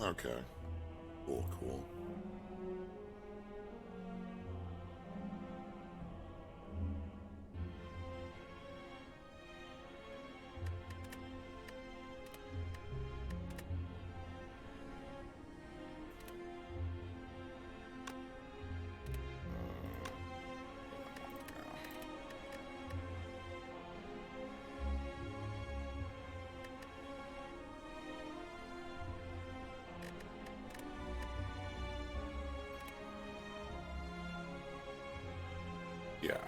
Okay. Cool, cool. Yeah.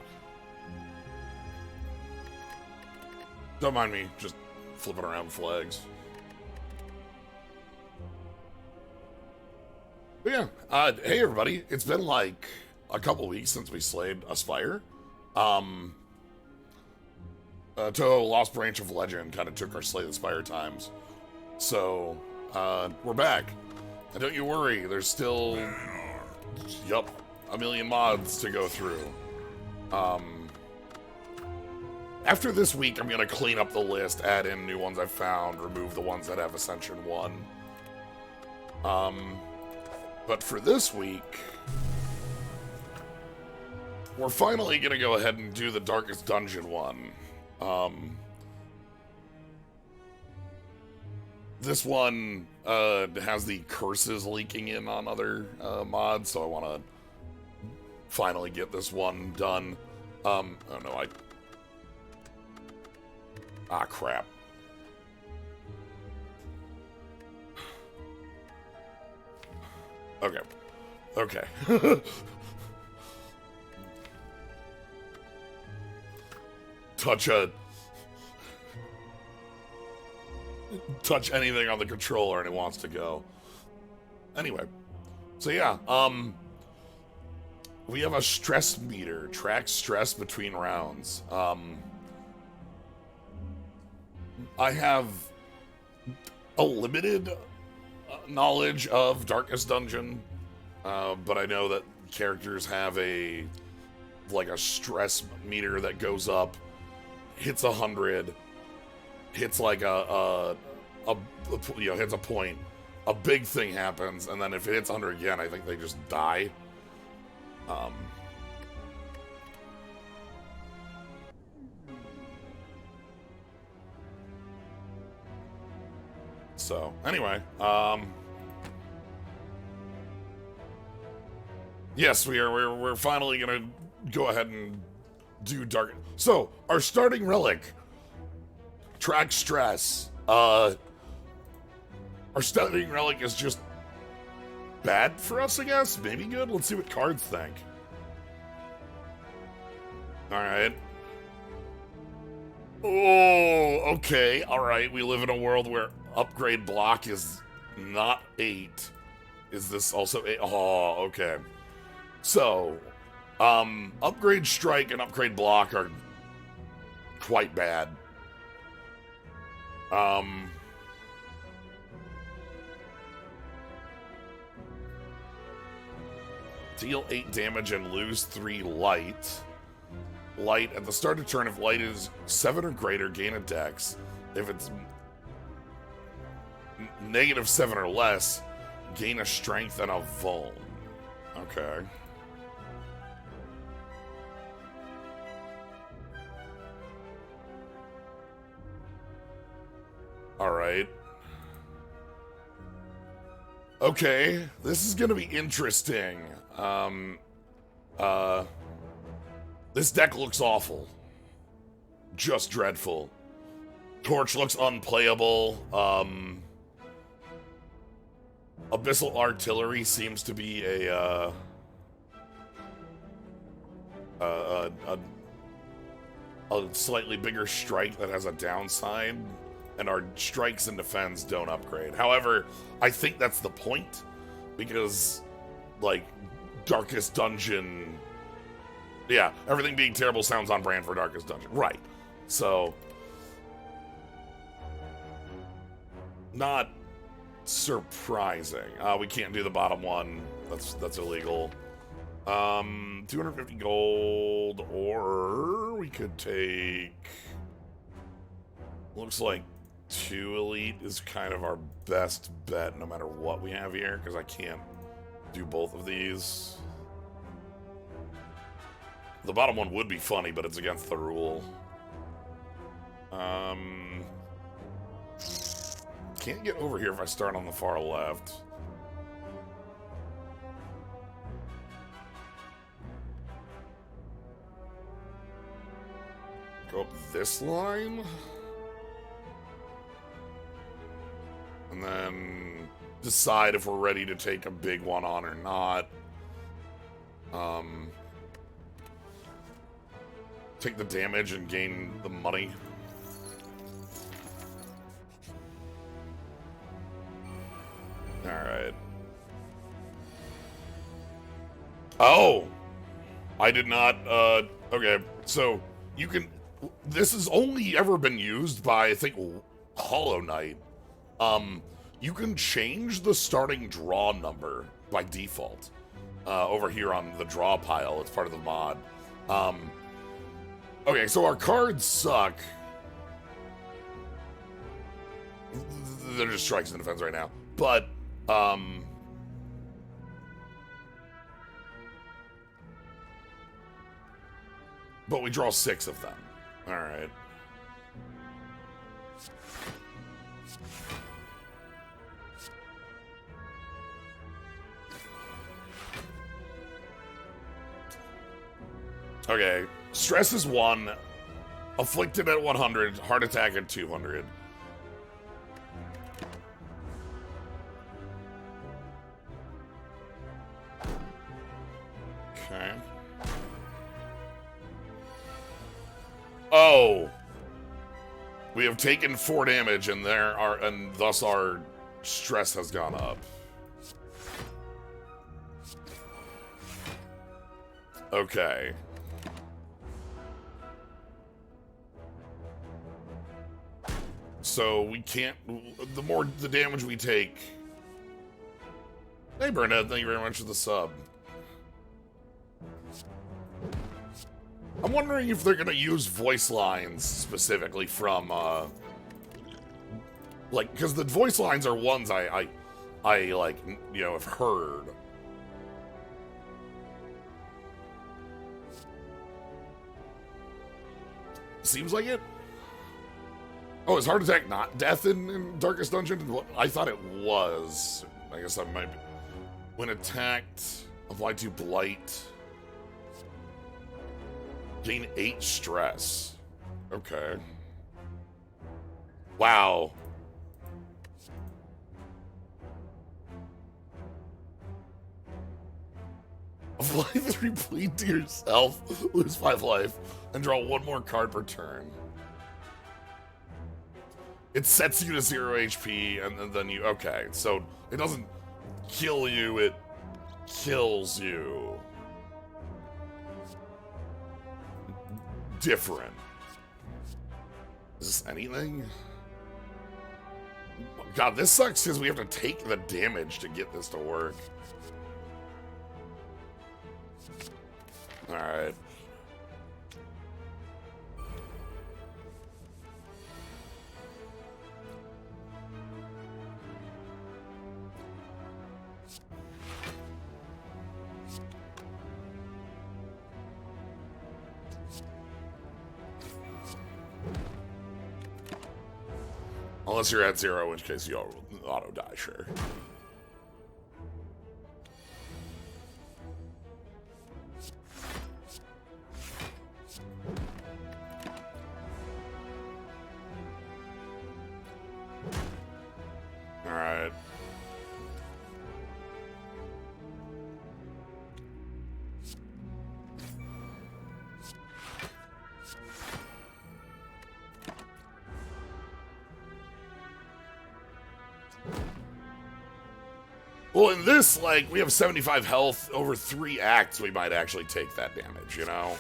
Don't mind me just flipping around flags. But yeah, hey everybody, it's been like a couple weeks since we slayed a Spire. Toho Lost Branch of Legend kind of took our Slay the Spire times. So, we're back. And don't you worry, there's still, yup, a million mods to go through. After this week, I'm going to clean up the list, add in new ones I've found, remove the ones that have Ascension 1. But for this week, we're finally going to go ahead and do the Darkest Dungeon one. This one has the curses leaking in on other mods, so I want to finally get this one done. Oh no, ah, crap. Okay. Okay. Touch anything on the controller and it wants to go. Anyway. So yeah, we have a stress meter, track stress between rounds. I have a limited knowledge of Darkest Dungeon, but I know that characters have a stress meter that goes up, hits 100, hits like hits a point, a big thing happens, and then if it hits 100 again, I think they just die. So anyway, yes, we're finally gonna go ahead and do dark. So our starting relic, track stress. Our starting relic is just bad for us, I guess. Maybe good. Let's see what cards think. All right. Oh, okay. All right. We live in a world where upgrade block is not 8. Is this also 8? Oh, okay. So, upgrade strike and upgrade block are quite bad. Deal 8 damage and lose 3 light. Light, at the start of turn, if light is 7 or greater, gain a dex. If it's negative 7 or less, gain a strength and a vuln. Okay. Alright. Okay, this is gonna be interesting. This deck looks awful. Just dreadful. Torch looks unplayable. Abyssal Artillery seems to be a slightly bigger strike that has a downside, and our strikes and defense don't upgrade. However, I think that's the point, because, like, Darkest Dungeon... Yeah, everything being terrible sounds on brand for Darkest Dungeon. Right. So... not surprising. We can't do the bottom one. That's illegal. 250 gold, or we could take... looks like 2 elite is kind of our best bet no matter what we have here, because I can't do both of these. The bottom one would be funny, but it's against the rule. Can't get over here if I start on the far left. Go up this line. And then decide if we're ready to take a big one on or not. Take the damage and gain the money. Alright. Oh! I did not, okay, so you can... This has only ever been used by, I think, Hollow Knight. You can change the starting draw number by default. Over here on the draw pile, it's part of the mod. Okay, so our cards suck. They're just strikes and defense right now. But, we draw 6 of them. Alright. Okay. Stress is 1. Afflicted at 100. Heart attack at 200. Okay. Oh. We have taken 4 damage and thus our stress has gone up. Okay. So we can't, the more the damage we take. Hey Bernard, thank you very much for the sub. I'm wondering if they're gonna use voice lines specifically from, like, because the voice lines are ones I like, you know, have heard. Seems like it. Oh, is heart attack not death in Darkest Dungeon? I thought it was. I guess I might be. When attacked, apply to blight. Gain 8 stress. Okay. Wow. Apply 3 bleed to yourself, lose 5 life, and draw 1 more card per turn. It sets you to 0 HP, and then you... Okay, so it doesn't kill you, it kills you. Different. Is this anything? God, this sucks because we have to take the damage to get this to work. Alright. Unless you're at 0, in which case you'll auto die, sure. Alright. Well, in this, like, we have 75 health. Over 3 acts, we might actually take that damage, you know?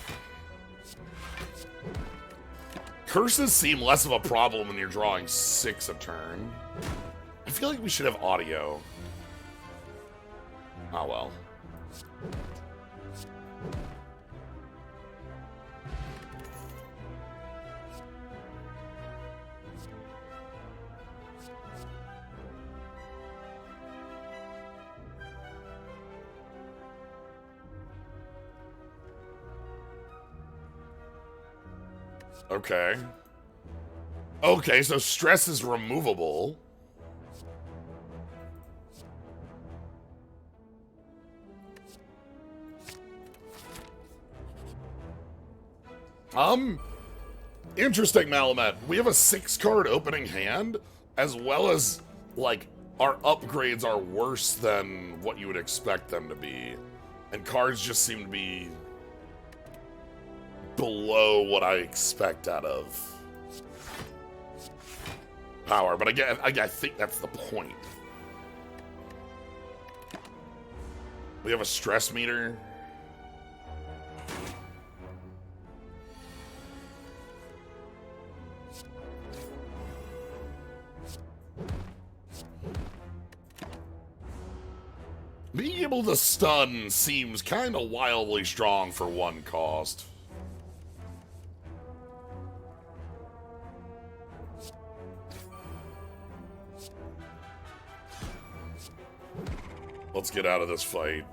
Curses seem less of a problem when you're drawing 6 a turn. I feel like we should have audio. Oh, well. Okay. Okay, so stress is removable. Interesting, Malamet. We have a 6-card opening hand, as well as, like, our upgrades are worse than what you would expect them to be. And cards just seem to be below what I expect out of power. But again, I think that's the point. We have a stress meter. Being able to stun seems kind of wildly strong for 1 cost. Let's get out of this fight.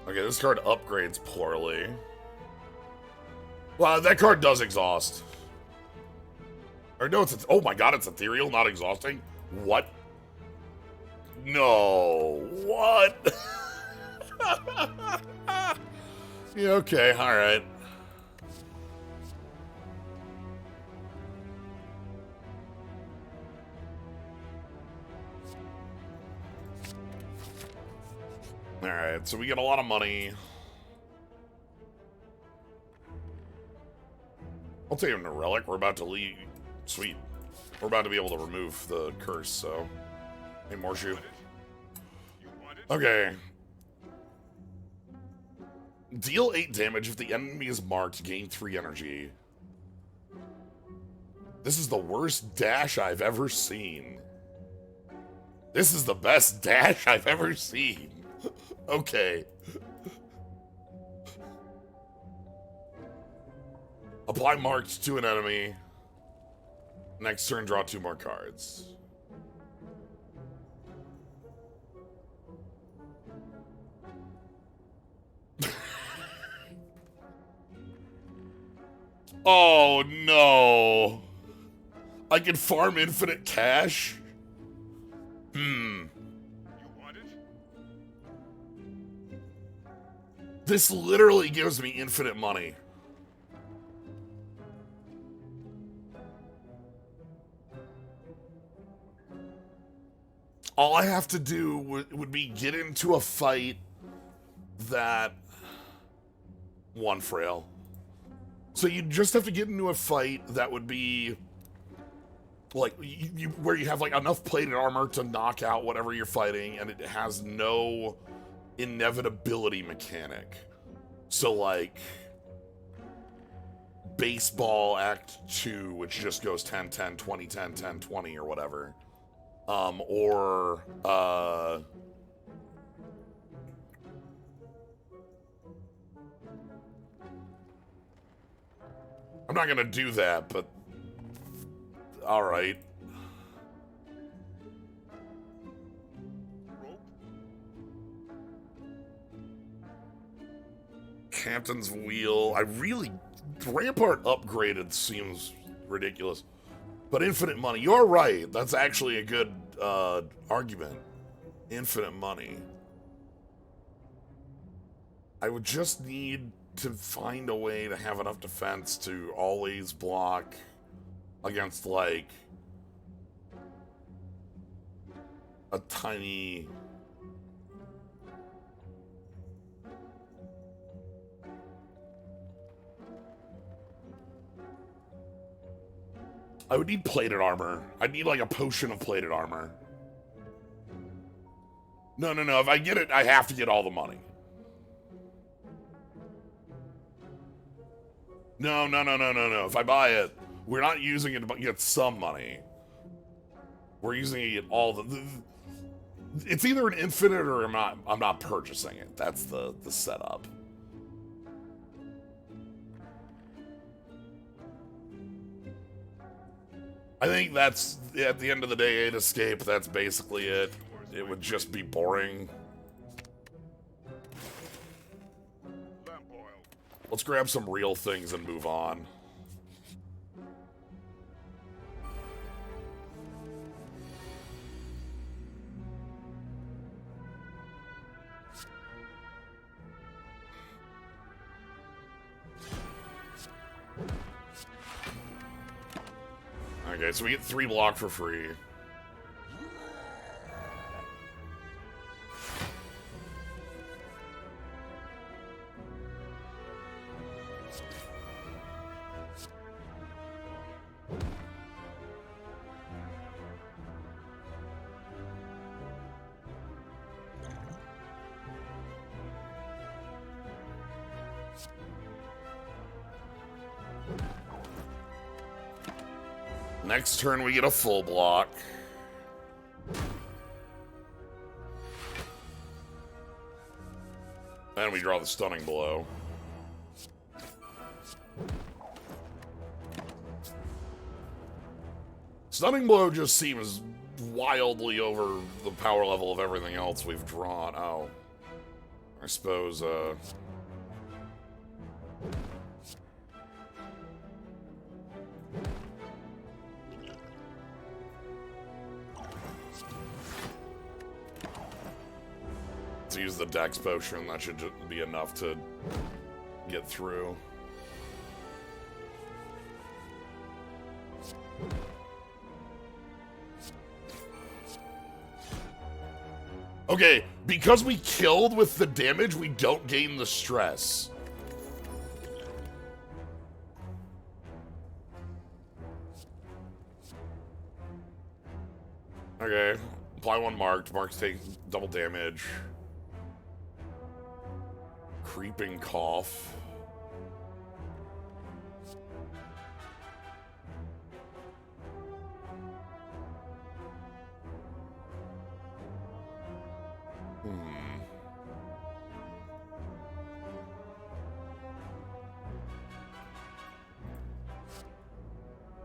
Okay, this card upgrades poorly. Well, that card does exhaust. Or no, it's... Oh my god, it's ethereal, not exhausting? What? No. What? Yeah, okay, alright. Alright, so we get a lot of money. I'll take him to Relic. We're about to leave. Sweet. We're about to be able to remove the curse, so... Hey, Morshu. Okay. Deal 8 damage if the enemy is marked, gain 3 energy. This is the worst dash I've ever seen. This is the best dash I've ever seen. Okay. Apply marked to an enemy. Next turn, draw 2 more cards. Oh no. I can farm infinite cash? You want it? This literally gives me infinite money. All I have to do would be get into a fight that... 1 frail. So you just have to get into a fight that would be... like, where you have, like, enough plated armor to knock out whatever you're fighting, and it has no inevitability mechanic. So, like... Baseball Act 2, which just goes 10, 10, 20, 10, 10, 20, or whatever. I'm not gonna do that, but... Alright. Captain's Wheel. I really... Rampart upgraded seems ridiculous. But infinite money. You're right. That's actually a good argument. Infinite money. I would just need to find a way to have enough defense to always block against, like, a tiny... I would need plated armor. I'd need, like, a potion of plated armor. No. If I get it, I have to get all the money. No. If I buy it, we're not using it to get some money. We're using it to get all the... It's either an infinite or I'm not purchasing it. That's the setup. I think that's, at the end of the day, 8 escape, that's basically it. It would just be boring. Let's grab some real things and move on. Okay, so we get 3 block for free. Next turn, we get a full block. And we draw the stunning blow. Stunning blow just seems wildly over the power level of everything else we've drawn. Oh. I suppose, to use the Dex potion, that should be enough to get through. Okay, because we killed with the damage, we don't gain the stress. Okay, apply 1 marked. Marks take double damage. Creeping cough.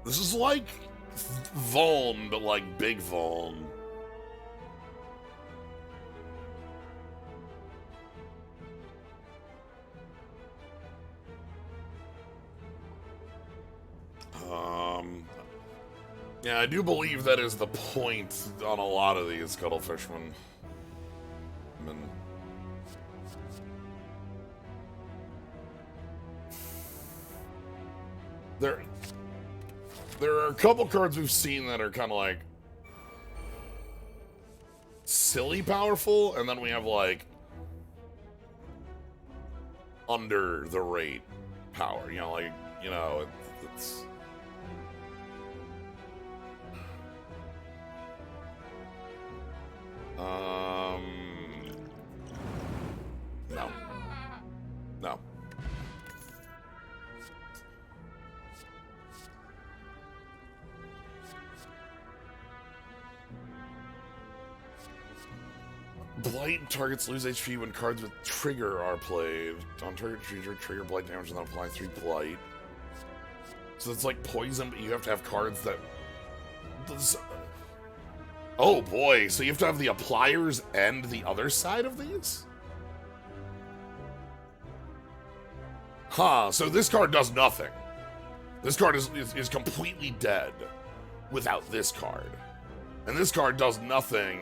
This is like Vuln, but like big Vuln. Yeah, I do believe that is the point on a lot of these Scuttlefishmen. I mean, there are a couple cards we've seen that are kind of like silly powerful, and then we have like under the rate power. You know, like, you know, it's no. No. Blight targets lose HP when cards with trigger are played. On target trigger blight damage and then apply 3 blight. So it's like poison, but you have to have cards that... Oh boy, so you have to have the appliers and the other side of these? Huh, so this card does nothing. This card is completely dead without this card. And this card does nothing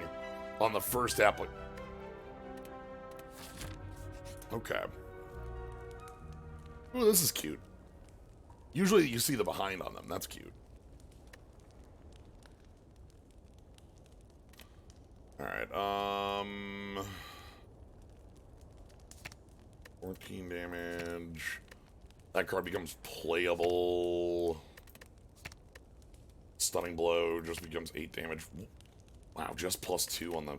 on the first application. Okay. Ooh, this is cute. Usually you see the behind on them. That's cute. Alright, 14 damage. That card becomes playable. Stunning blow just becomes 8 damage. Wow, just +2 on the...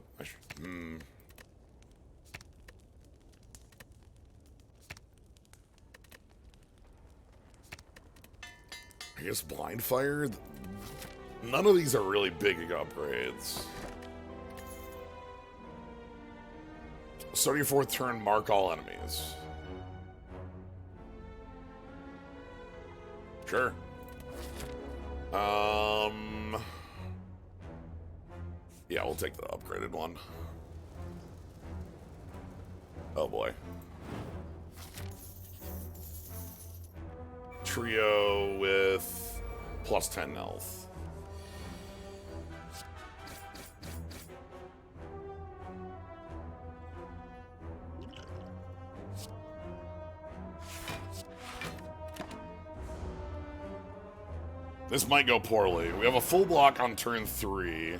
I guess Blind Fire? None of these are really big upgrades. Start your 4th turn, mark all enemies. Sure. Yeah, we'll take the upgraded one. Oh boy. Trio with plus 10 health. This might go poorly. We have a full block on turn 3.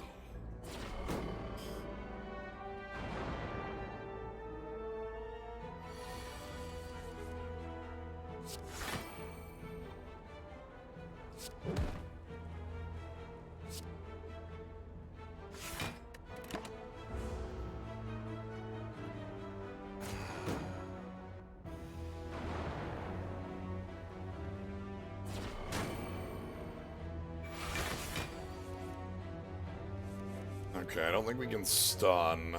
Okay, I don't think we can stun.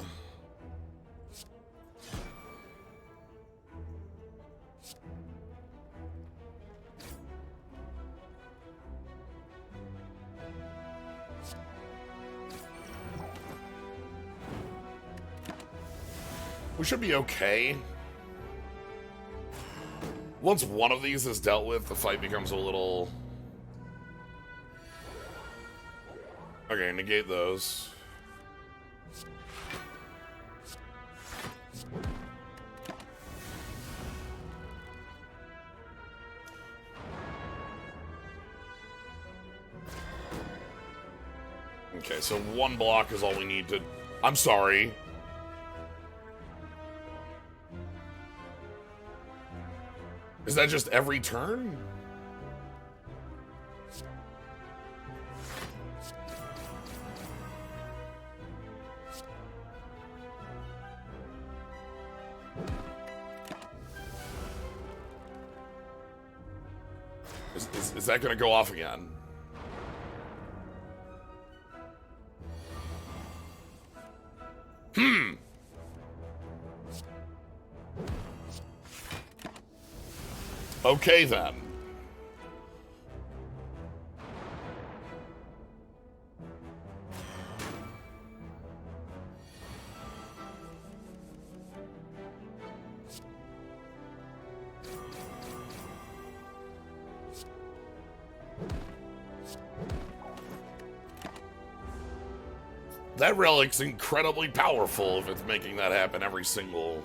We should be okay. Once one of these is dealt with, the fight becomes a little... Okay, negate those. Okay, so one block is all we need to... I'm sorry. Is that just every turn? Is that going to go off again? Okay, then. That relic's incredibly powerful if it's making that happen every single...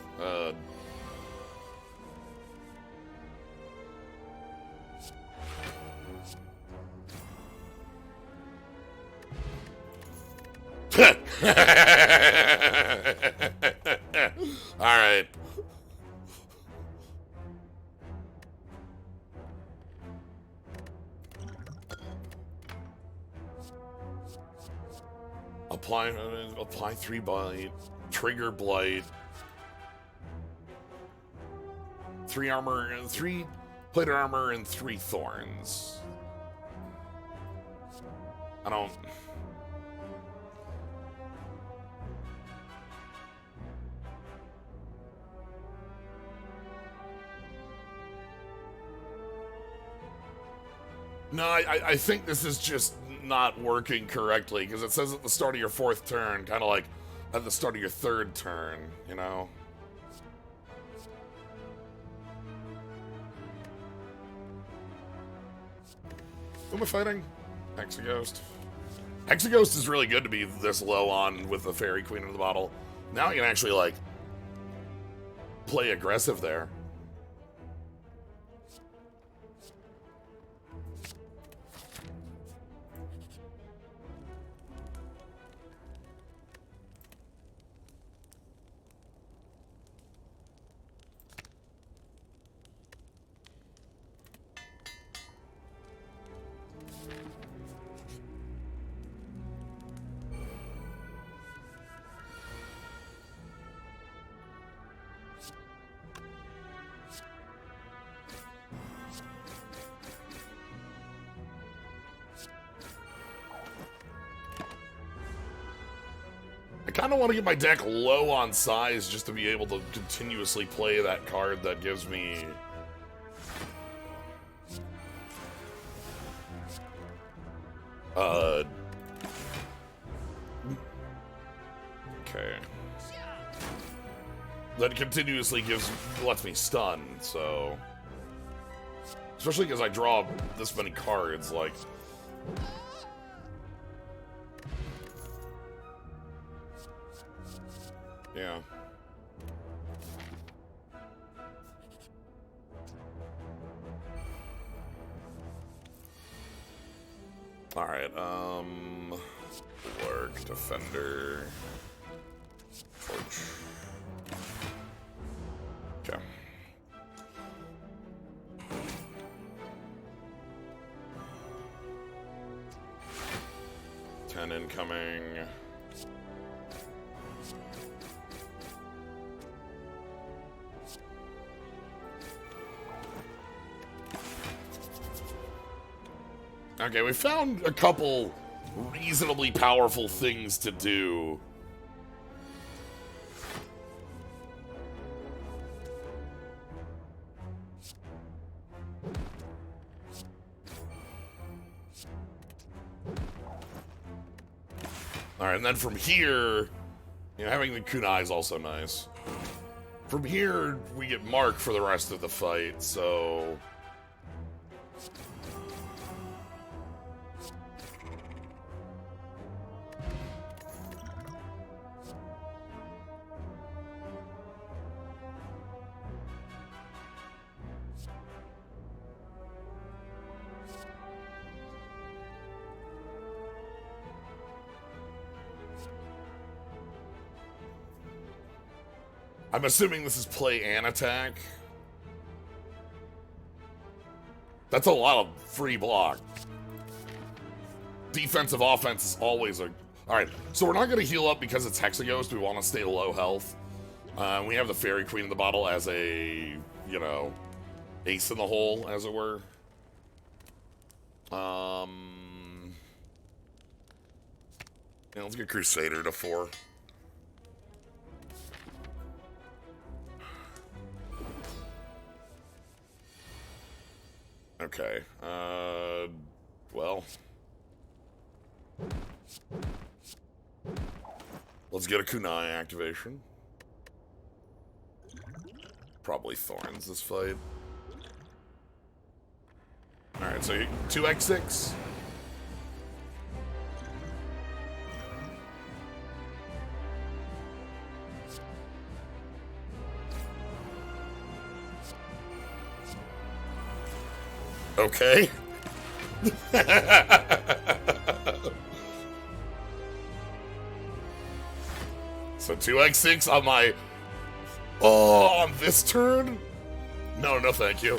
Alright. Apply 3 blight, trigger blight, 3 armor, 3 plated armor, and 3 thorns. I don't... No, I think this is just not working correctly, because it says at the start of your 4th turn, kind of like at the start of your 3rd turn, you know? Who am I fighting? Hexaghost. Hexaghost is really good to be this low on with the Fairy Queen in the bottle. Now you can actually, like, play aggressive there. I kind of want to get my deck low on size just to be able to continuously play that card that gives me... Okay. That continuously lets me stun, so... Especially because I draw this many cards, like... Yeah. Alright, Lurk, Defender... Torch... Okay. Ten incoming. Okay, we found a couple reasonably powerful things to do. Alright, and then from here, you know, having the kunai is also nice. From here, we get Mark for the rest of the fight, so... I'm assuming this is play and attack. That's a lot of free block. Defensive offense is always a... Alright, so we're not going to heal up because it's Hexaghost. We want to stay low health. We have the Fairy Queen in the bottle as a, you know, ace in the hole, as it were. Yeah, let's get Crusader to 4. Okay, well. Let's get a kunai activation. Probably Thorns this fight. Alright, so 2x6. Okay. So 2x6 on my... Oh, on this turn? No, no thank you.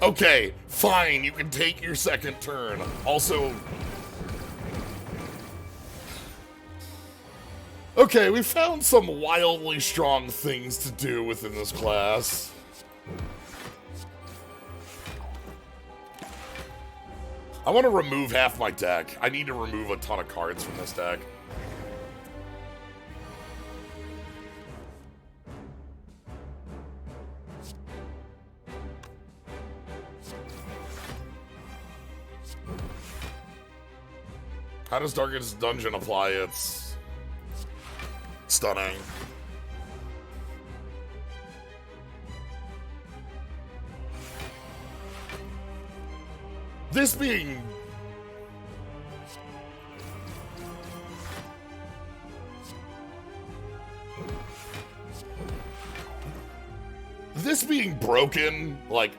Okay, fine, you can take your second turn. Also... Okay, we found some wildly strong things to do within this class. I want to remove half my deck. I need to remove a ton of cards from this deck. How does Darkest Dungeon apply its stunning? This being... This being broken, like,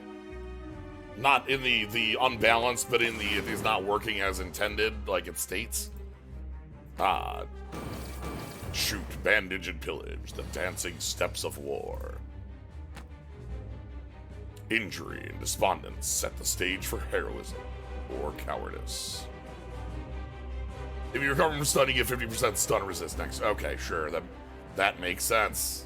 not in the unbalanced, but in the it is not working as intended, like it states. Ah. Shoot, bandage, and pillage, the dancing steps of war. Injury and despondence set the stage for heroism or cowardice. If you recover from stun, you get 50% stun resist next. Okay, sure, that makes sense.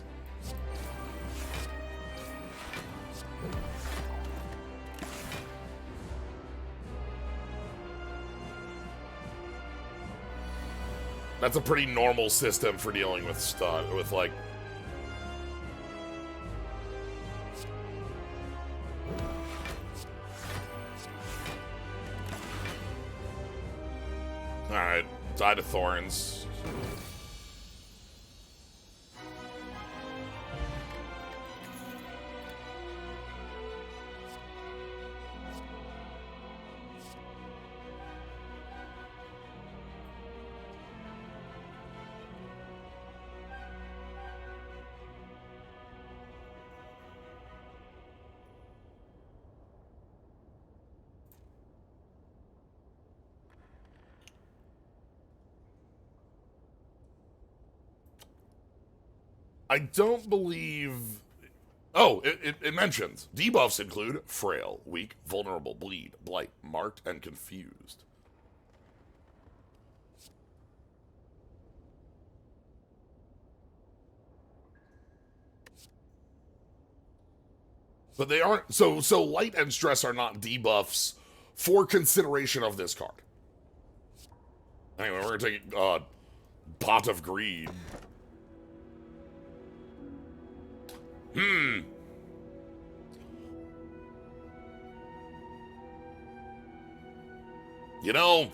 That's a pretty normal system for dealing with stun, with like... Alright, die to Thorns. I don't believe... Oh, it mentions debuffs include frail, weak, vulnerable, bleed, blight, marked, and confused. But they aren't... So light and stress are not debuffs for consideration of this card. Anyway, we're gonna take Pot of Greed. You know,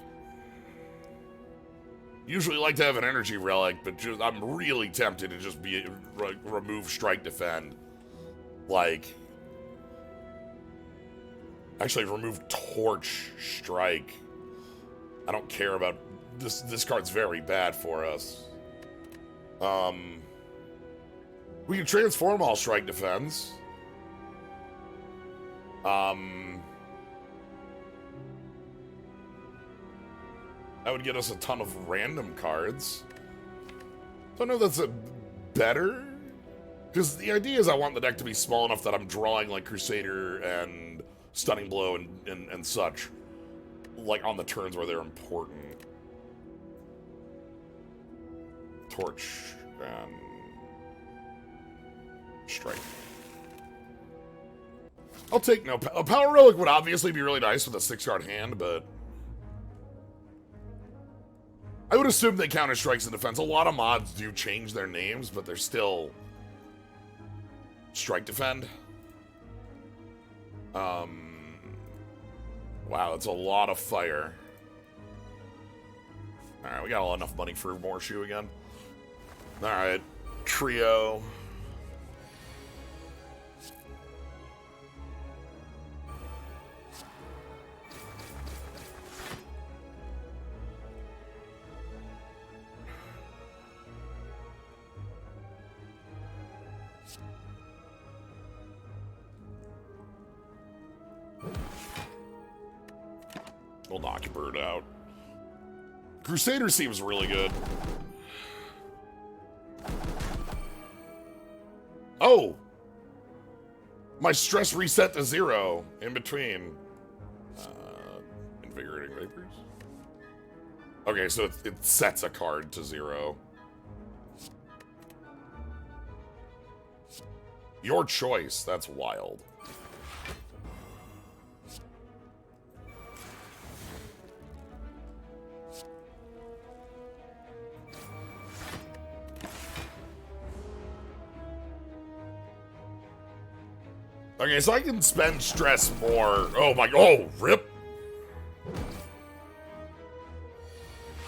usually like to have an energy relic, but I'm really tempted to just remove Strike Defend. Like, actually remove Torch Strike. I don't care about this. This card's very bad for us. We can transform all Strike Defense. That would get us a ton of random cards. Don't know if that's a better. Because the idea is I want the deck to be small enough that I'm drawing like Crusader and Stunning Blow and such. Like on the turns where they're important. Torch and Strike. I'll take no. A Power Relic would obviously be really nice with a 6-card hand, but I would assume they counter strikes in defense. A lot of mods do change their names, but they're still Strike Defend. Wow, that's a lot of fire. Alright, we got enough money for more shoe again. Alright, trio. We'll knock your bird out. Crusader seems really good. Oh! My stress reset to 0 in between. Invigorating Vapors? Okay, so it sets a card to 0. Your choice. That's wild. Okay, so I can spend stress more. Oh my, oh, rip.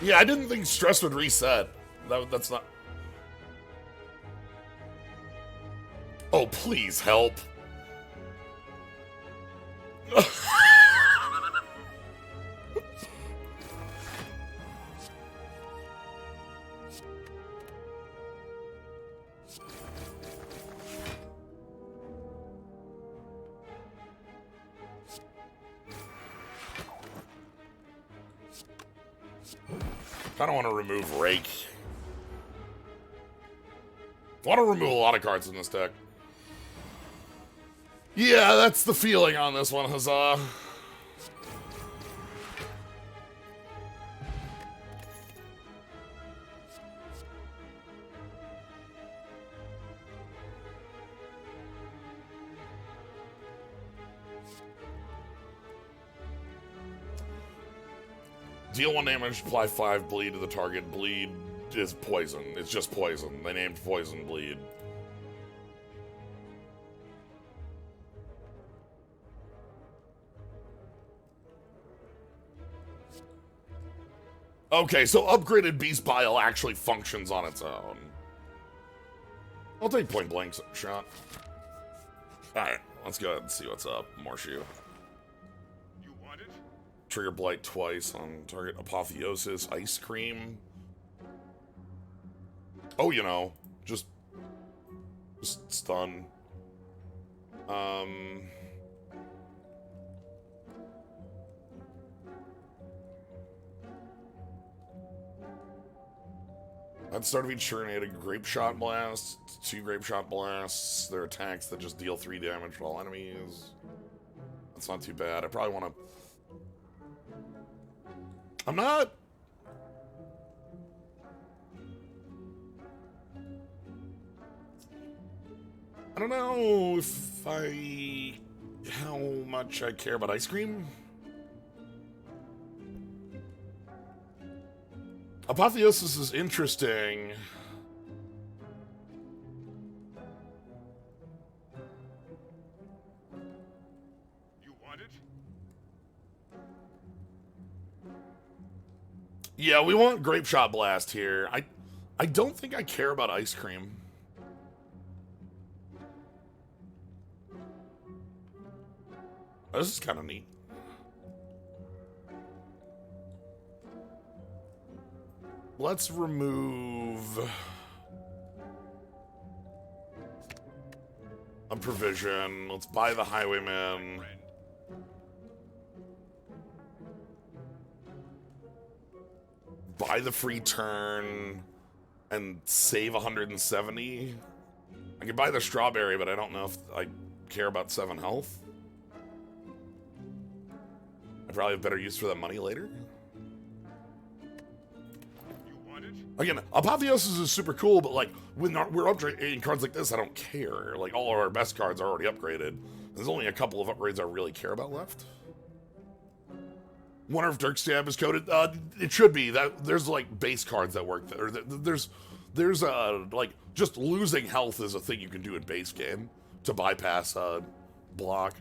Yeah, I didn't think stress would reset. That's not. Oh, please help. I don't want to remove Rake. I want to remove a lot of cards in this deck. Yeah, that's the feeling on this one, huzzah. Deal 1 damage, apply 5 bleed to the target. Bleed is poison. It's just poison. They named poison bleed. Okay, so upgraded Beast Bile actually functions on its own. I'll take point blank shot. Alright, let's go ahead and see what's up, Morshu. You want it? Trigger Blight twice on target. Apotheosis, Ice Cream. Oh, you know, just stun. At the start of each turn, I had a Grape Shot Blast, 2 Grape Shot Blasts. They're attacks that just deal 3 damage to all enemies. That's not too bad. I probably want to... I'm not... I don't know if how much I care about ice cream. Apotheosis is interesting. You want it? Yeah, we want Grape Shot Blast here. I don't think I care about ice cream. Oh, this is kind of neat. Let's remove a provision. Let's buy the Highwayman. Buy the free turn and save 170. I could buy the strawberry, but I don't know if I care about 7 health. I probably have better use for that money later. Again, Apotheosis is super cool, but like when we're upgrading cards like this, I don't care. Like all of our best cards are already upgraded. There's only a couple of upgrades I really care about left. Wonder if Dirk Stab is coded. It should be. That there's like base cards that work. Or there's like just losing health is a thing you can do in base game to bypass block.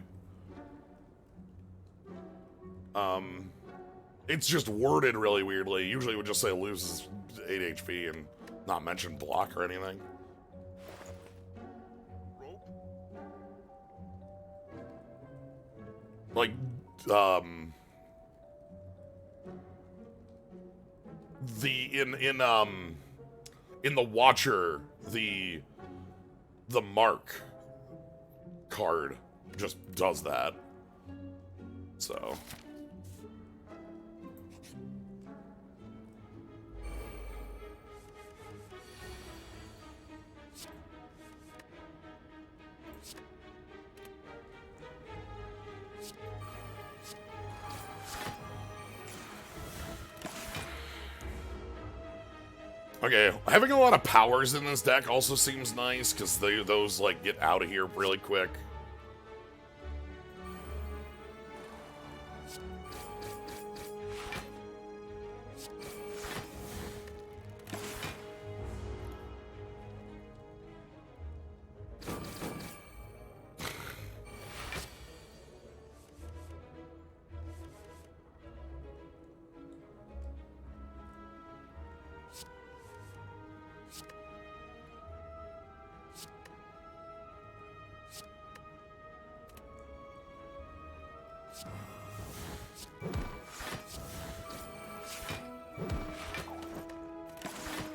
It's just worded really weirdly. Usually it would just say loses 8 HP and not mention block or anything. Rope? Like, in the Watcher, the Mark card just does that. So... Okay, having a lot of powers in this deck also seems nice, because those, like, get out of here really quick.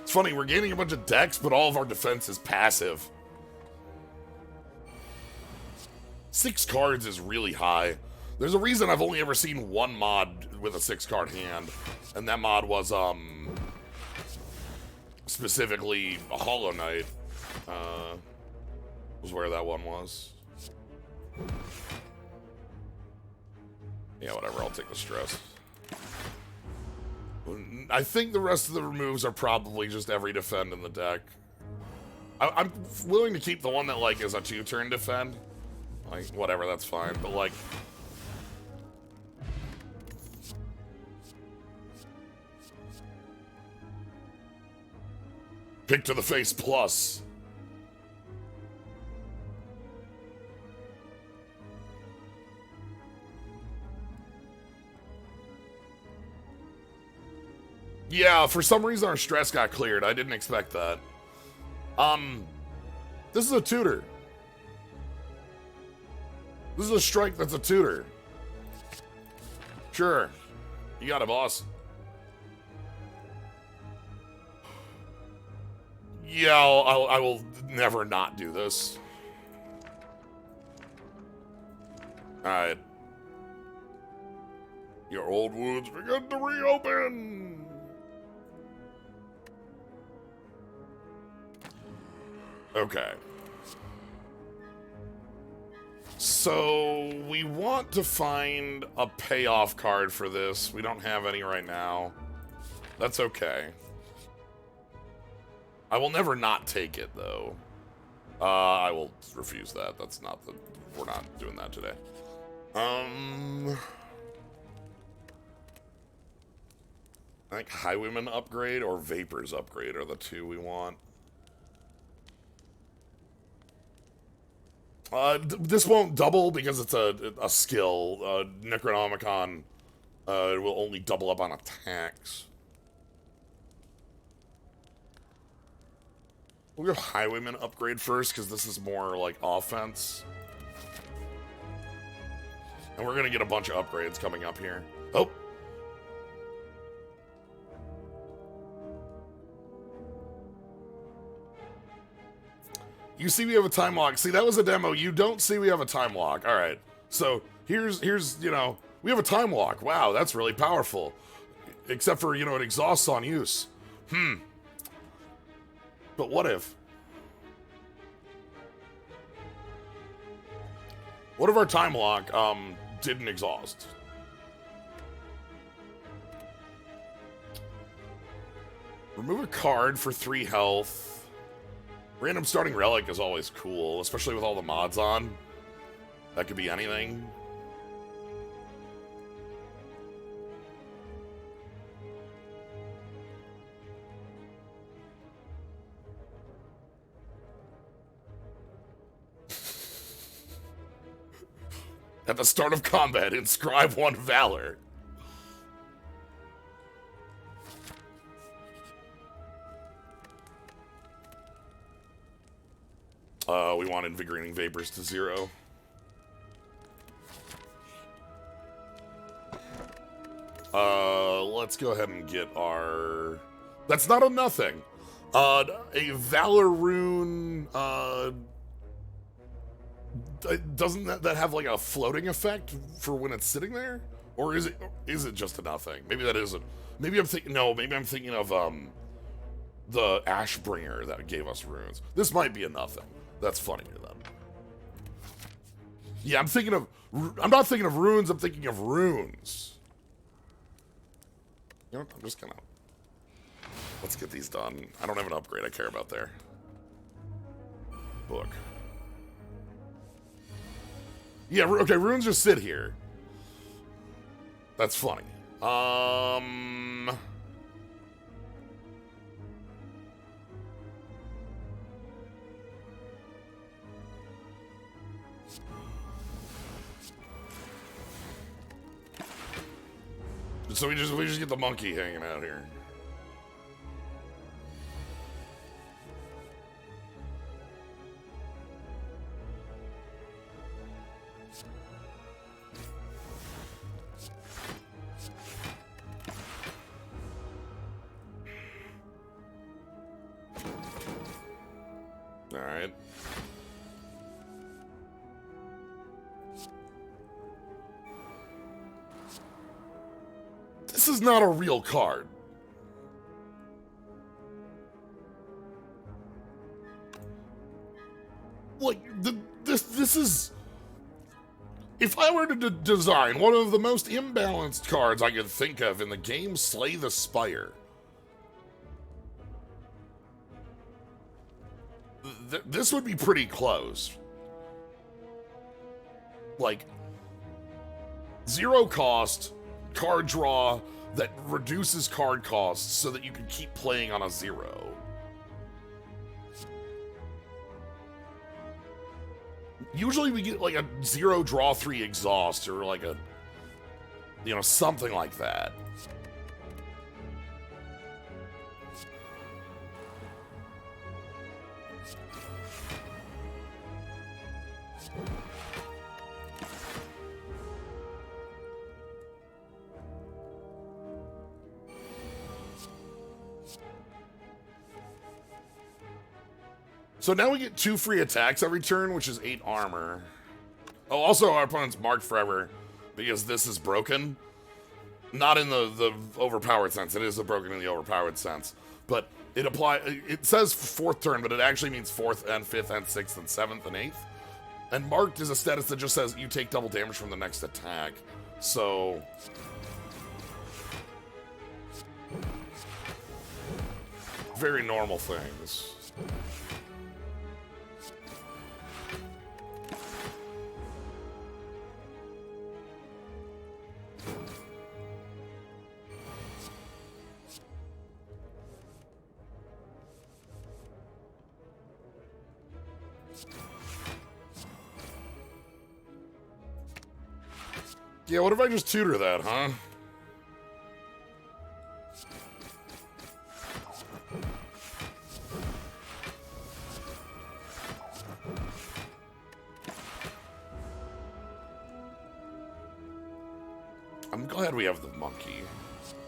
It's funny, we're gaining a bunch of decks, but all of our defense is passive. 6 cards is really high. There's a reason I've only ever seen one mod with a 6-card hand, and that mod was, specifically a Hollow Knight, was where that one was. Yeah, whatever, I'll take the stress. I think the rest of the removes are probably just every defend in the deck. I'm willing to keep the one that, like, is a 2-turn defend. Like, whatever, that's fine. But, like... Kick to the face plus. Yeah, for some reason our stress got cleared. I didn't expect that. This is a tutor. This is a strike that's a tutor. Sure. You got it, boss. Yeah, I will never not do this. Alright. Your old wounds begin to reopen! Okay. So, we want to find a payoff card for this. We don't have any right now. That's okay. I will never not take it, though. I will refuse that. That's not the... We're not doing that today. I think Highwayman upgrade or Vapors upgrade are the two we want. This won't double because it's a skill. Necronomicon will only double up on attacks. We'll go Highwayman upgrade first because this is more like offense. And we're gonna get a bunch of upgrades coming up here. Oh! You see we have a time lock. See, that was a demo. You don't see we have a time lock. All right. So here's you know, we have a time lock. Wow, that's really powerful. Except for, you know, it exhausts on use. But what if? What if our time lock didn't exhaust? Remove a card for 3 health. Random starting relic is always cool, especially with all the mods on. That could be anything. At the start of combat, inscribe 1 valor. We want invigorating vapors to 0. Let's go ahead and get our... That's not a nothing. A valor rune, doesn't that have like a floating effect for when it's sitting there? Or is it just a nothing? Maybe that isn't. Maybe I'm thinking, no, maybe I'm thinking of, the Ashbringer that gave us runes. This might be a nothing. That's funny to them. Yeah, I'm not thinking of runes, I'm thinking of runes. You know what, I'm just gonna... Let's get these done. I don't have an upgrade I care about there. Book. Yeah, okay, runes just sit here. That's funny. So we just get the monkey hanging out here. All right. This is not a real card. Like, this is... If I were to design one of the most imbalanced cards I could think of in the game, Slay the Spire. This would be pretty close. Like, 0 cost, card draw that reduces card costs so that you can keep playing on a 0. Usually we get like a 0 draw 3 exhaust or like a, you know, something like that. So now we get 2 free attacks every turn, which is 8 armor. Oh, also our opponent's marked forever because this is broken. Not in the overpowered sense. It is broken in the overpowered sense. But it says 4th turn, but it actually means 4th and 5th and 6th and 7th and 8th. And marked is a status that just says you take double damage from the next attack. So very normal things. Yeah, what if I just tutor that, huh? I'm glad we have the monkey.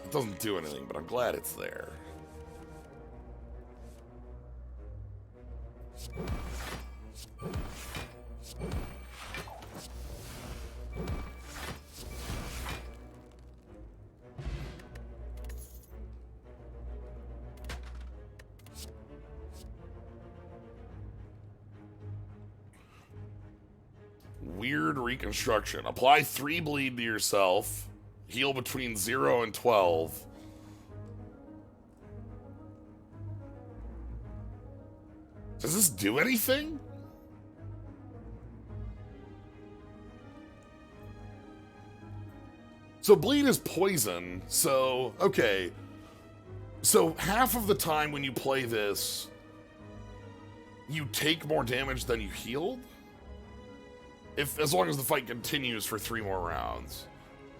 It doesn't do anything, but I'm glad it's there. Weird reconstruction. Apply 3 bleed to yourself. Heal between 0 and 12. Does this do anything? So bleed is poison, so, okay. So half of the time when you play this, you take more damage than you healed? As long as the fight continues for 3 more rounds.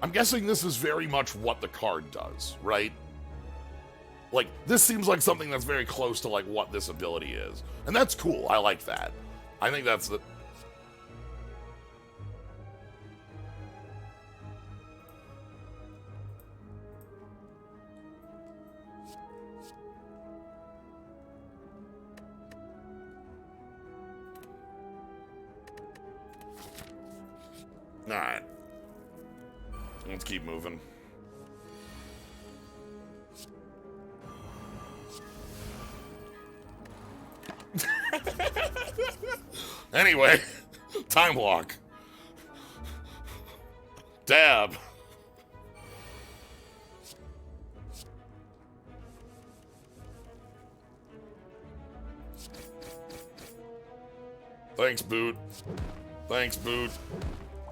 I'm guessing this is very much what the card does, right? Like, this seems like something that's very close to, like, what this ability is. And that's cool. I like that. I think that's the... Alright. Let's keep moving. Anyway, time block. Dab. Thanks, Boot. Thanks, Boot.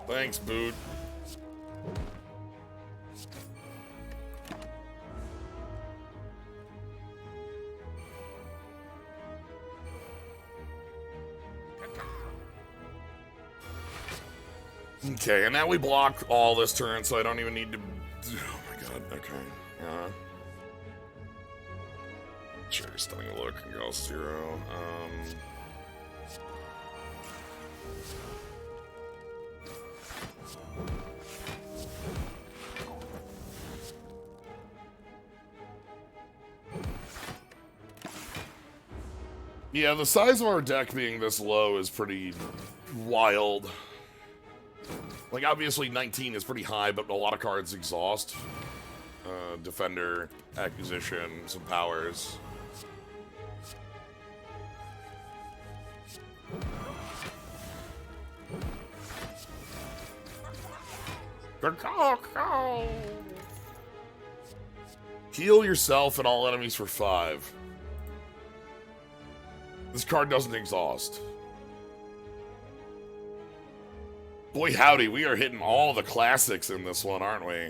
Thanks, Boot. Okay, and now we block all this turn, so I don't even need to... Oh my god, okay. Sure, stunning a look and go 0. Yeah, the size of our deck being this low is pretty wild. Like, obviously 19 is pretty high, but a lot of cards exhaust. Defender, Acquisition, some powers. Heal yourself and all enemies for 5. This card doesn't exhaust. Boy howdy, we are hitting all the classics in this one, aren't we?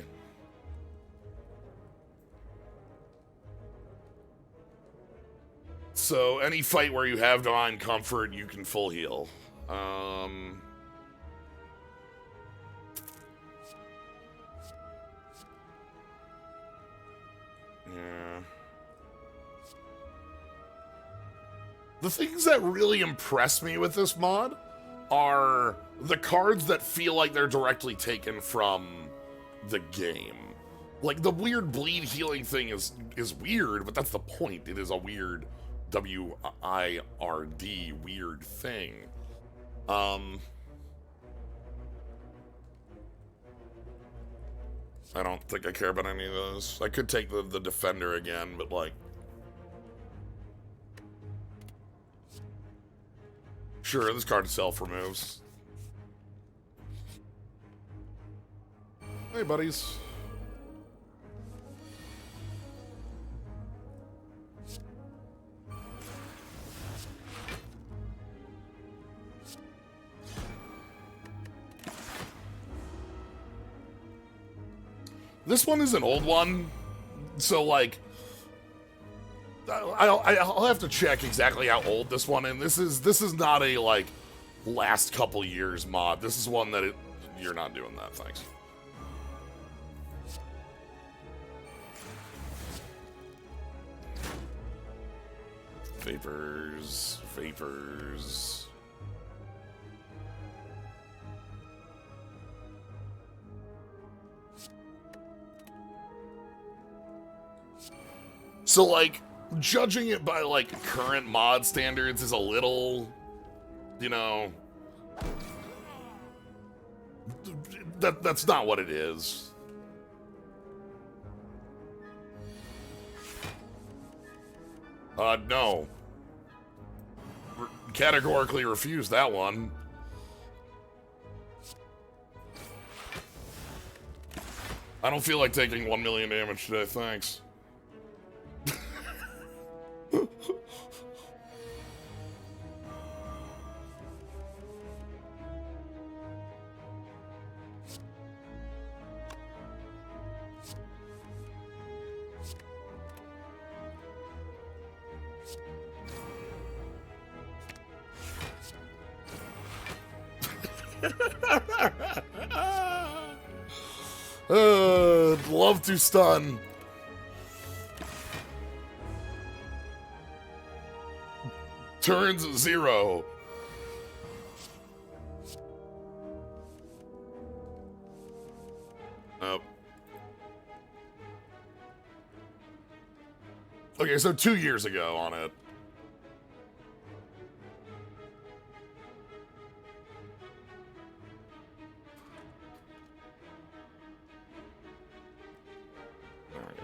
So, any fight where you have Divine Comfort, you can full heal. Yeah. The things that really impress me with this mod are the cards that feel like they're directly taken from the game. Like, the weird bleed healing thing is weird, but that's the point. It is a weird W-I-R-D weird thing. I don't think I care about any of those. I could take the defender again, but like... Sure, this card itself removes. Hey, buddies. This one is an old one, so like, I'll have to check exactly how old this one is. This is not a like last couple years mod. This is one that you're not doing that. Thanks. Vapors. So, like, judging it by, like, current mod standards is a little, you know... That's not what it is. No. Categorically refuse that one. I don't feel like taking 1 million damage today, thanks. Love to stun. Turns 0. Oh. Okay, so 2 years ago on it. There we go.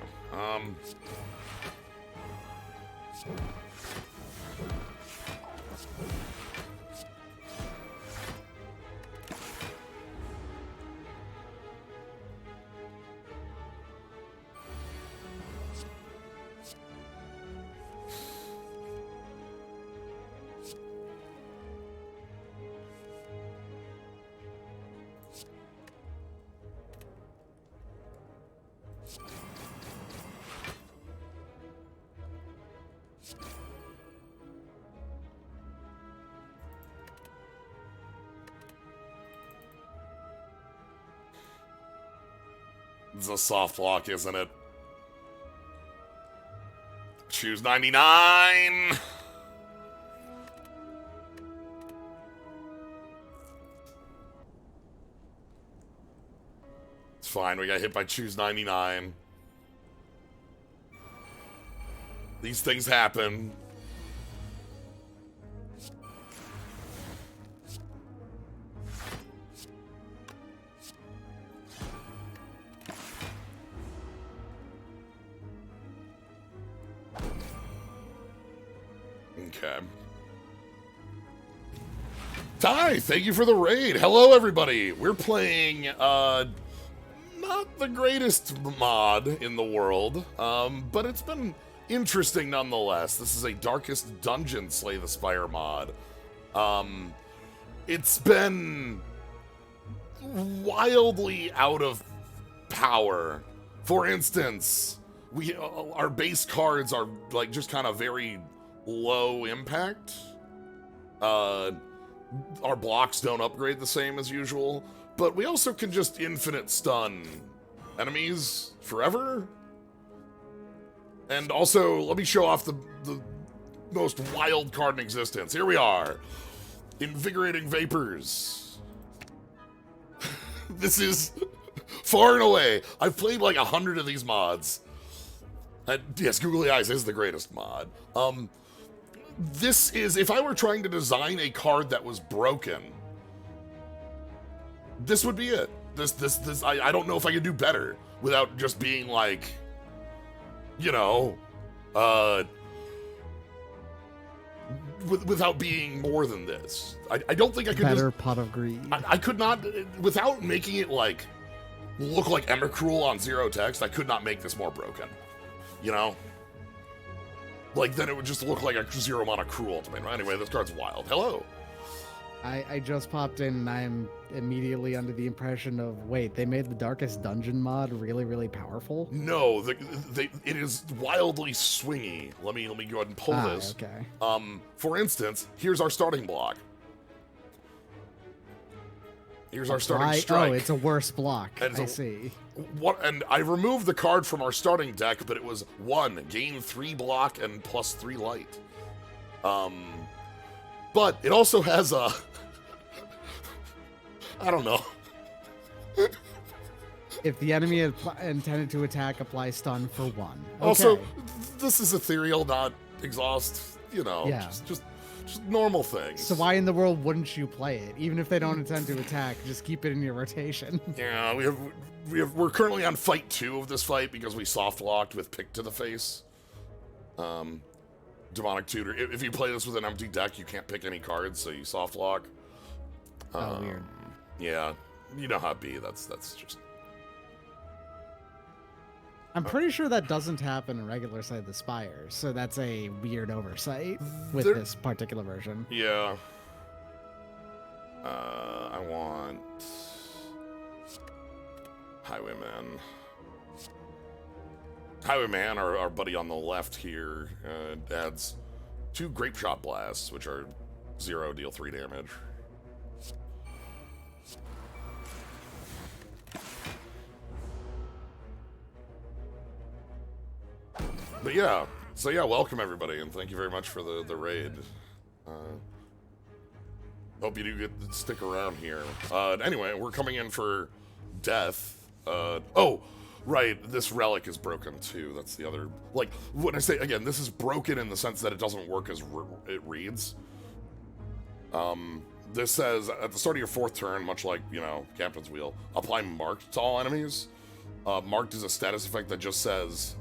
It's a soft lock, isn't it? Choose 99. It's fine, we got hit by choose 99. These things happen. Okay. Ty, thank you for the raid. Hello, everybody. We're playing, not the greatest mod in the world, but it's been interesting nonetheless. This is a Darkest Dungeon Slay the Spire mod. It's been wildly out of power. For instance, our base cards are like just kind of very low impact. our blocks don't upgrade the same as usual, but we also can just infinite stun enemies forever. And also, let me show off the most wild card in existence. Here we are. Invigorating Vapors. This is far and away. I've played like 100 of these mods. And yes, Googly Eyes is the greatest mod. This is, if I were trying to design a card that was broken, this would be it. I don't know if I could do better without just being like, you know, without being more than this. I don't think I could Better Pot of Greed. I could not, without making it like, look like Emrakul on zero text, I could not make this more broken. You know? Like, then it would just look like a zero mana Cruel ultimate. Anyway, this card's wild. Hello. I just popped in and I'm immediately under the impression of, wait, they made the Darkest Dungeon mod really, really powerful? No, it is wildly swingy. Let me go ahead and pull this. Okay. For instance, here's our starting block. Here's our starting strike. Oh, it's a worse block. And I see. And I removed the card from our starting deck, but it was 1, gain 3 block and plus 3 light. But it also has a I don't know. If the enemy intended to attack, apply stun for 1. Okay. Also, this is ethereal, not exhaust. You know, Yeah. just normal things. So why in the world wouldn't you play it? Even if they don't intend to attack, just keep it in your rotation. Yeah, we're currently on fight 2 of this fight because we soft locked with Pick to the Face. Demonic Tutor. If you play this with an empty deck, you can't pick any cards, so you soft lock. Oh, weird. Yeah, you know how it be. That's just. I'm pretty sure that doesn't happen in regular side of the Spire, so that's a weird oversight with There- this particular version. Yeah. I want Highwayman. Highwayman, our buddy on the left here, adds 2 Grape Shot Blasts, which are 0, deal 3 damage. But yeah, so yeah, welcome everybody, and thank you very much for the raid. Hope you do get to stick around here. Anyway, we're coming in for death. Oh, right, this relic is broken too. That's the other, like, when I say, again, this is broken in the sense that it doesn't work as it reads. This says, at the start of your 4th turn, much like, you know, Captain's Wheel, apply Marked to all enemies. Marked is a status effect that just says,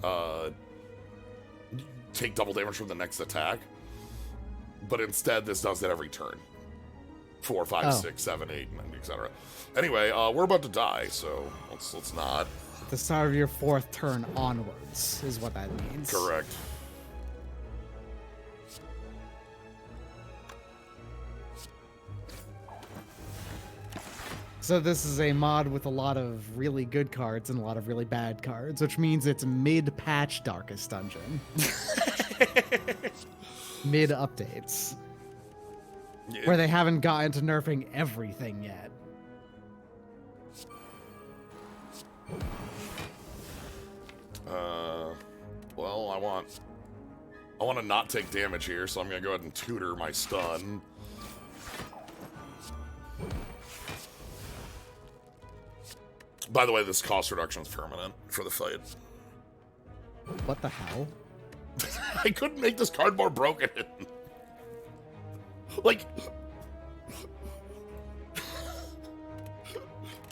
take double damage from the next attack. But instead, this does that every turn. 4, 5, 6, 7, 8, and etc. Anyway, we're about to die, so let's not. At the start of your 4th turn onwards is what that means. Correct. So this is a mod with a lot of really good cards and a lot of really bad cards, which means it's mid-patch Darkest Dungeon. Mid-updates. Yeah. Where they haven't gotten to nerfing everything yet. Well, I want to not take damage here, so I'm gonna go ahead and tutor my stun. By the way, this cost reduction is permanent for the fight. What the hell? I couldn't make this card more broken. Like,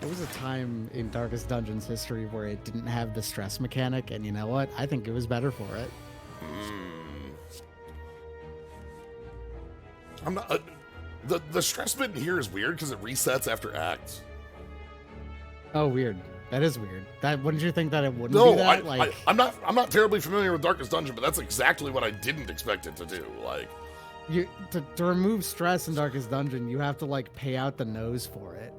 There was a time in Darkest Dungeon's history where it didn't have the stress mechanic, and you know what? I think it was better for it. I'm not. The stress bit in here is weird because it resets after acts. Oh, weird. That is weird. That wouldn't you think that it wouldn't No, do that? I'm not terribly familiar with Darkest Dungeon, but that's exactly what I didn't expect it to do. Like, to remove stress in Darkest Dungeon, you have to like pay out the nose for it.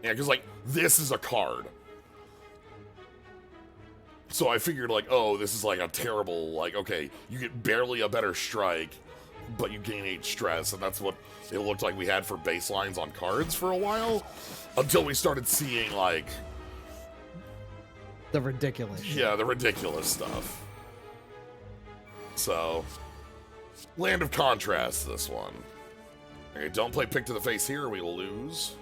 yeah, because like this is a card. So I figured, like, oh, this is like a terrible, like, okay, you get barely a better strike, but you gain 8 stress, and that's what it looked like we had for baselines on cards for a while, until we started seeing, like... The ridiculous shit. Yeah, the ridiculous stuff. So, Land of Contrast, this one. Okay, don't play Pick to the Face here, we will lose.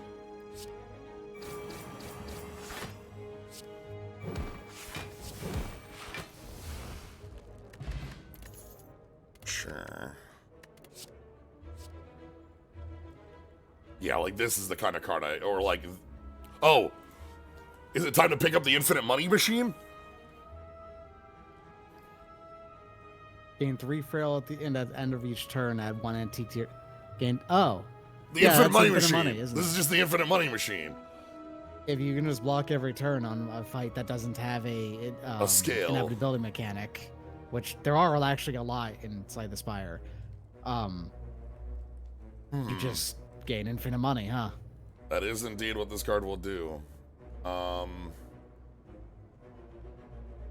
Sure. Yeah, like, this is the kind of card or like... Oh! Is it time to pick up the Infinite Money Machine? Gain 3 frail at the end of each turn. Add 1 antique to your... Gain... Oh. The yeah, Infinite Money Infinite Machine. Money, isn't This it? is just the Infinite Money Machine. If you can just block every turn on a fight that doesn't have a scale. inevitability mechanic, which there are actually a lot inside the Spire, you just gain infinite money, huh? That is indeed what this card will do. Do I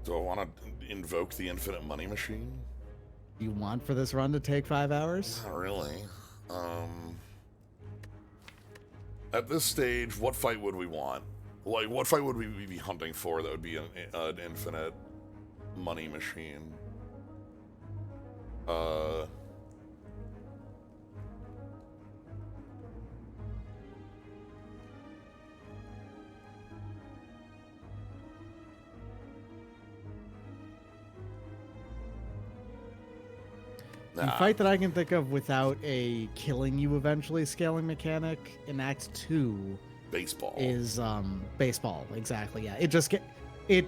want to invoke the Infinite Money Machine? You want for this run to take 5 hours? Not really. At this stage, what fight would we want? Like, what fight would we be hunting for that would be an Infinite Money Machine? The fight that I can think of without a killing you eventually scaling mechanic in Act 2 Baseball. is baseball. Exactly, yeah. It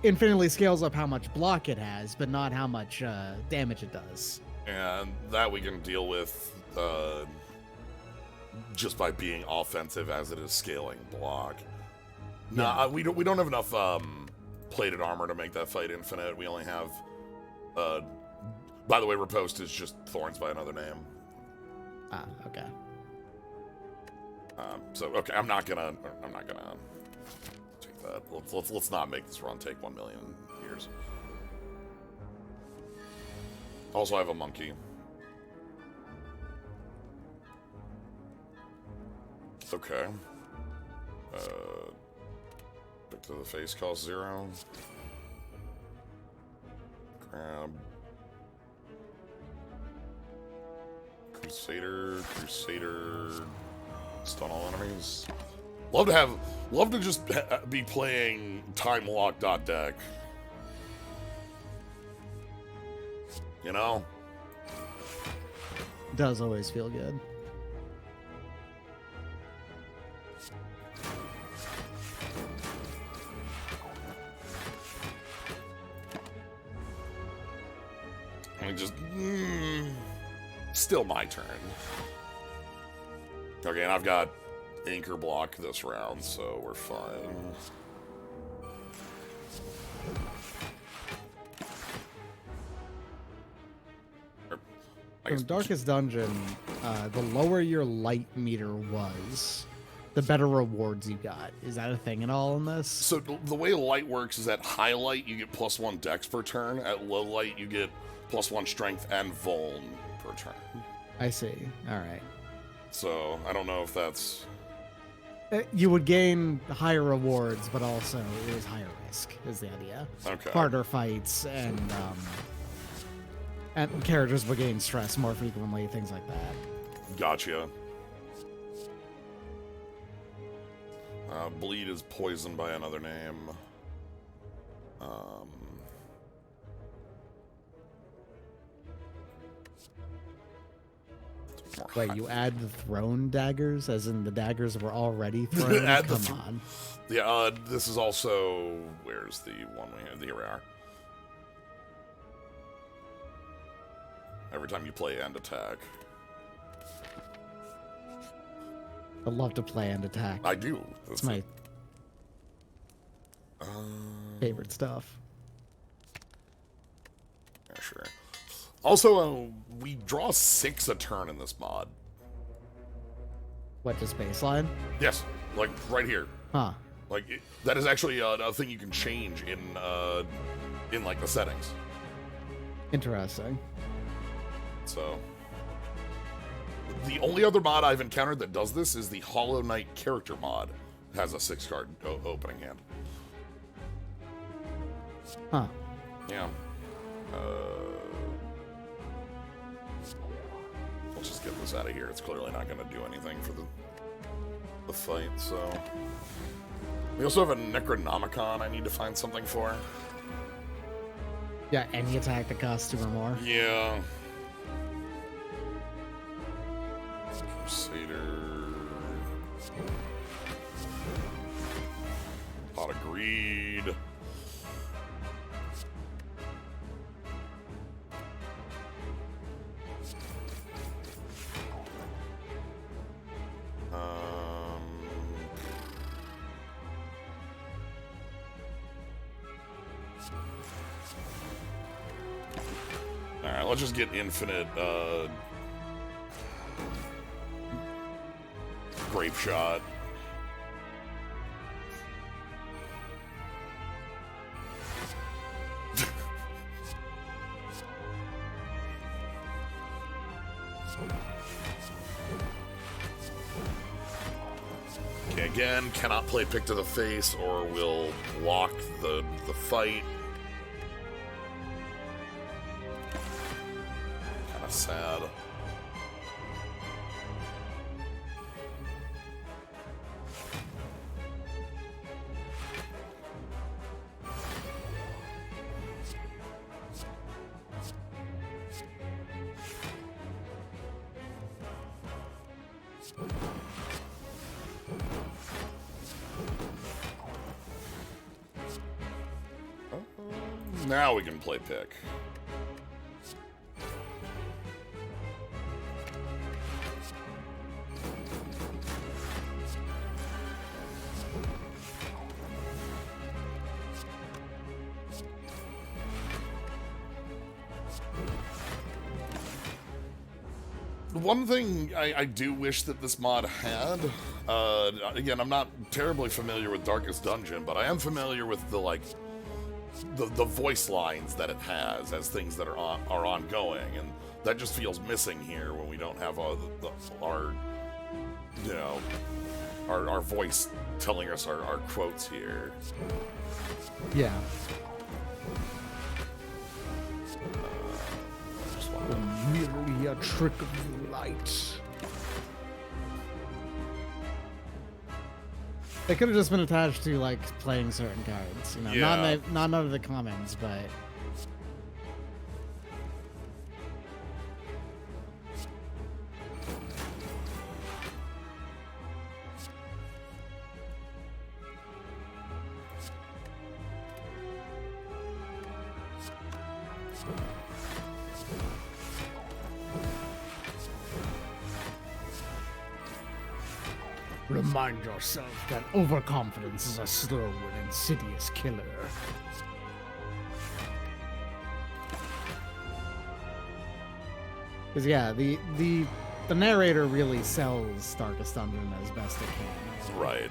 infinitely scales up how much block it has, but not how much damage it does. And that we can deal with just by being offensive as it is scaling block. Yeah. We don't have enough plated armor to make that fight infinite. We only have by the way, Riposte is just Thorns by another name. Ah, okay. So okay, I'm not gonna take that. Let's not make this run take 1 million years. Also, I have a monkey. Okay. Pick to the face costs 0. Grab. Crusader, stun all enemies. Love to just be playing time lock dot deck. You know? Does always feel good. And just still my turn. Okay, and I've got anchor block this round, so we're fine. From Darkest Dungeon, the lower your light meter was, the better rewards you got. Is that a thing at all in this? So the way light works is at high light you get +1 dex per turn. At low light you get +1 strength and vuln per turn. I see. All right. So I don't know if that's... You would gain higher rewards, but also it was higher risk, is the idea. Okay. Harder fights, and characters would gain stress more frequently, things like that. Gotcha. Bleed is poisoned by another name. Wait, you add the thrown daggers, as in the daggers were already thrown? Come on. Yeah, this is also... Where's the one we have? Here we are. Every time you play end attack. I love to play end attack. I do. It's my favorite stuff. Yeah, sure. Also, we draw 6 a turn in this mod. What, just baseline? Yes, like right here. Huh. Like that is actually a thing you can change in like the settings. Interesting. So the only other mod I've encountered that does this is the Hollow Knight character mod. It has a 6-card opening hand. Huh. Yeah. Let's just get this out of here. It's clearly not going to do anything for the fight, so... We also have a Necronomicon I need to find something for. Yeah, any attack that costs 2 or more. Yeah. Crusader... Pot of Greed... Alright, let's just get infinite, grape shot. Okay, again, cannot play pick to the face or will block the fight. Kinda sad. Now we can play pick. One thing I do wish that this mod had, again, I'm not terribly familiar with Darkest Dungeon, but I am familiar with the voice lines that it has as things that are ongoing, and that just feels missing here when we don't have our you know, our voice telling us our quotes here. Yeah. Merely a trick of the light. It could have just been attached to like playing certain cards, you know, Yeah. not none of the commons, but remind yourself that overconfidence is a slow and insidious killer. Because yeah, the narrator really sells Darkest Dungeon as best it can. Right.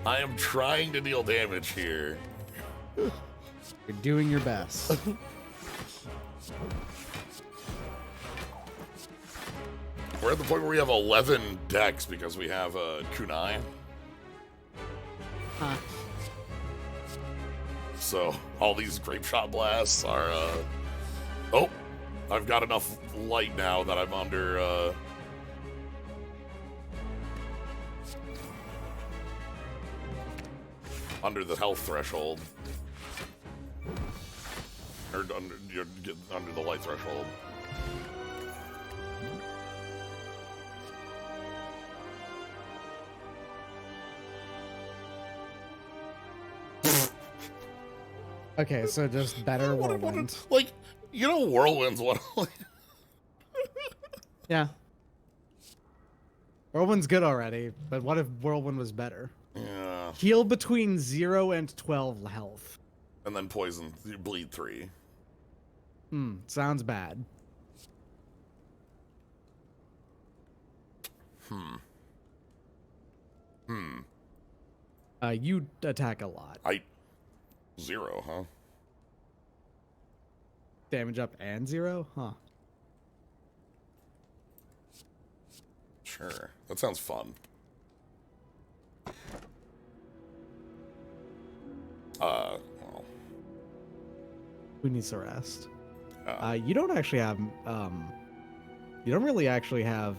I am trying to deal damage here. You're doing your best. We're at the point where we have 11 decks because we have kunai. Huh. So all these grape shot blasts are oh, I've got enough light now that I'm under the health threshold. Or under the light threshold. Okay, so just better whirlwind. Like, you know, whirlwinds. What? Yeah. Whirlwind's good already, but what if Whirlwind was better? Yeah. Heal between 0 and 12 health. And then poison. You bleed 3. Sounds bad. You attack a lot. 0, huh? Damage up and 0? Huh. Sure. That sounds fun. Well. Who needs to rest? You don't actually have, you don't really actually have,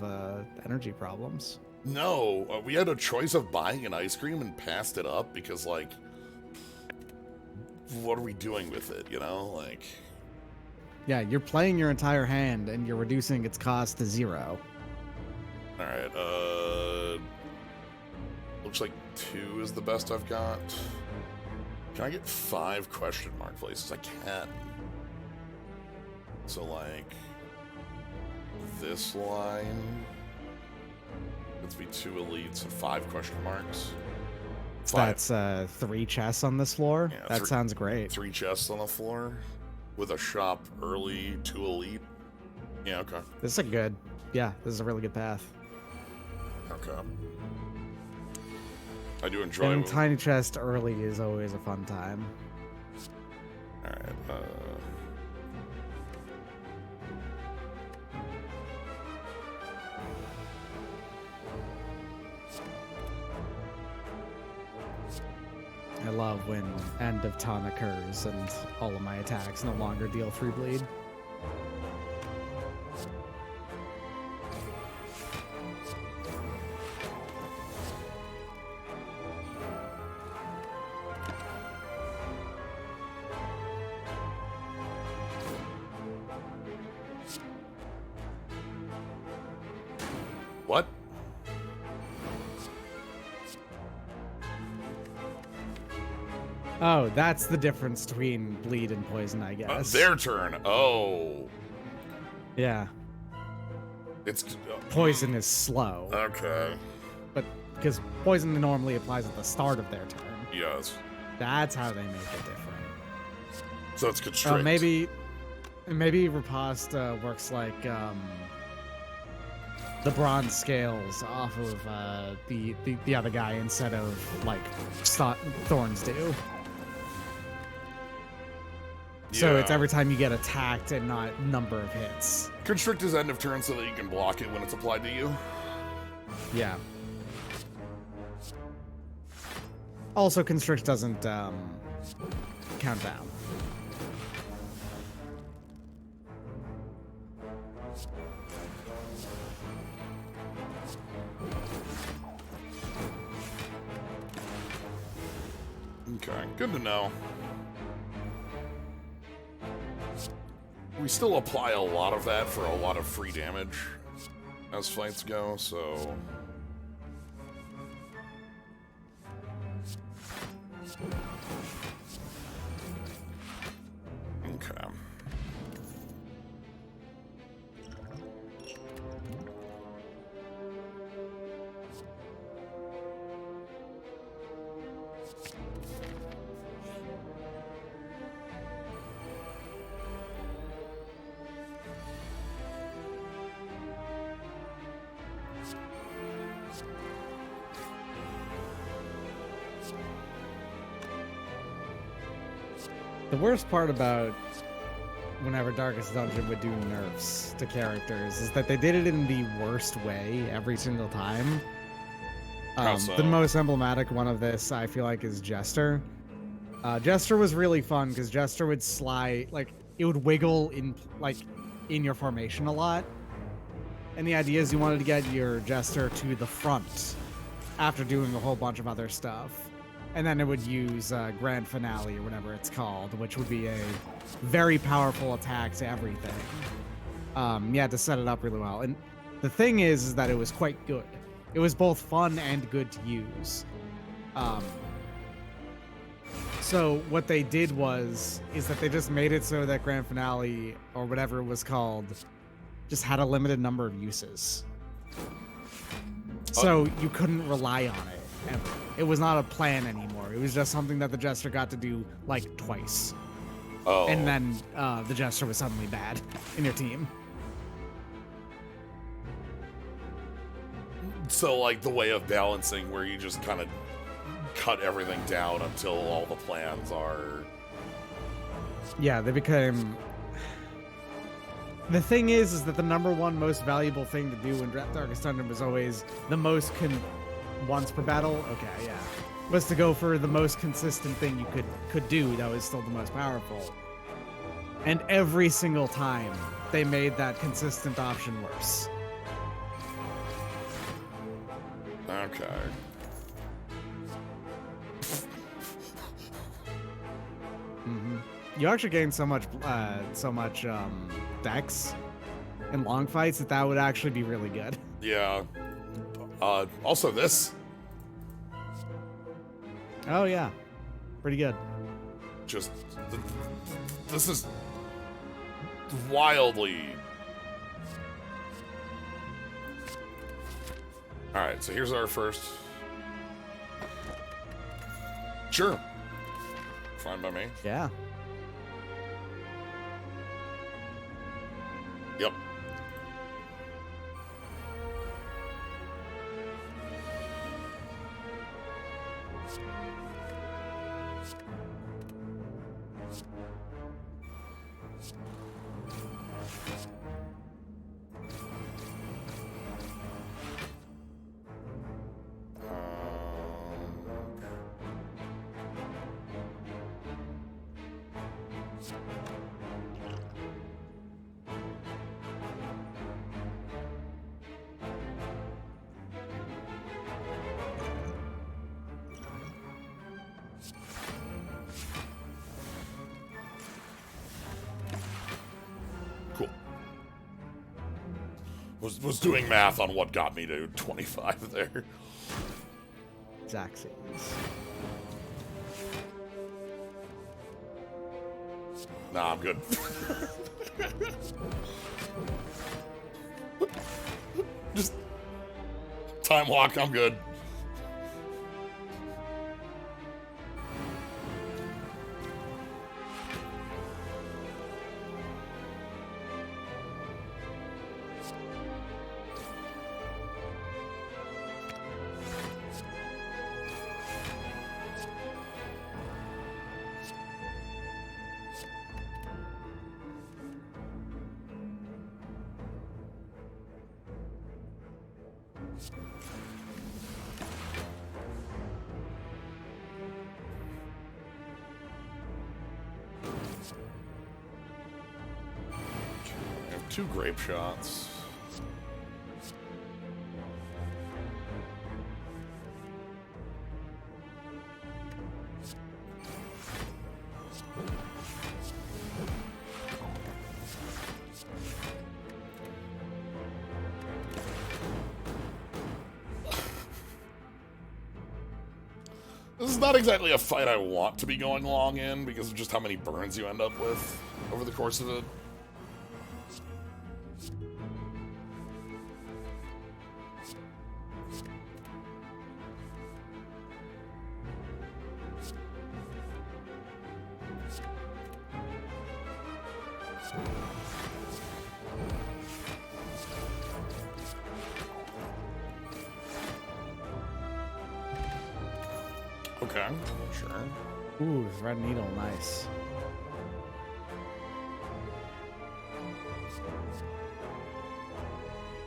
energy problems. No, we had a choice of buying an ice cream and passed it up because, like, what are we doing with it, you know? Like, Yeah, you're playing your entire hand and you're reducing its cost to 0. alright, looks like 2 is the best I've got. Can I get 5 question mark places? I can. So, like, this line, let's be 2 elites and 5 question marks. 5. That's 3 chests on this floor. Yeah, that sounds great. 3 chests on the floor with a shop early, 2 elite. Yeah, okay. This is this is a really good path. Okay. I do enjoy Getting it. tiny chest early is always a fun time. Alright, I love when end of ton occurs and all of my attacks no longer deal 3 bleed. what? Oh, that's the difference between bleed and poison, I guess. Their turn. Oh. Yeah. It's... Poison is slow. Okay. But because poison normally applies at the start of their turn. Yes. That's how they make it different. So it's constrict. Maybe Riposte works like the bronze scales off of the other guy instead of like Thorns do. So it's every time you get attacked and not number of hits. Constrict is end of turn so that you can block it when it's applied to you. Yeah. Also, Constrict doesn't count down. Okay, good to know. We still apply a lot of that for a lot of free damage as fights go, so... Okay. The worst part about whenever Darkest Dungeon would do nerfs to characters is that they did it in the worst way every single time. The most emblematic one of this, I feel like, is Jester. Jester was really fun because Jester would slide, like, it would wiggle in your formation a lot. And the idea is you wanted to get your Jester to the front after doing a whole bunch of other stuff. And then it would use Grand Finale or whatever it's called, which would be a very powerful attack to everything. You had to set it up really well. And the thing is that it was quite good. It was both fun and good to use. So what they did is that they just made it so that Grand Finale, or whatever it was called, just had a limited number of uses. So you couldn't rely on it ever. It was not a plan anymore. It was just something that the Jester got to do like twice. Oh. And then the Jester was suddenly bad in your team. So like the way of balancing where you just kind of cut everything down until all the plans are... Yeah, they became... The thing is that the number one most valuable thing to do in Darkest Dungeon was always the most once per battle. Okay, yeah, was to go for the most consistent thing you could do. That was still the most powerful. And every single time, they made that consistent option worse. Okay. You actually gain so much dex in long fights that would actually be really good. Yeah. Also this. Oh yeah, pretty good. Just this is wildly. All right, so here's our first. Sure. Fine by me. Yeah. Yep. Cool. Was doing math on what got me to 25 there. Zaxxes. Nah, I'm good. Just time walk, I'm good. I have 2 grape shots. This is not exactly a fight I want to be going long in because of just how many burns you end up with over the course of it. Okay, sure. Ooh, red needle, nice.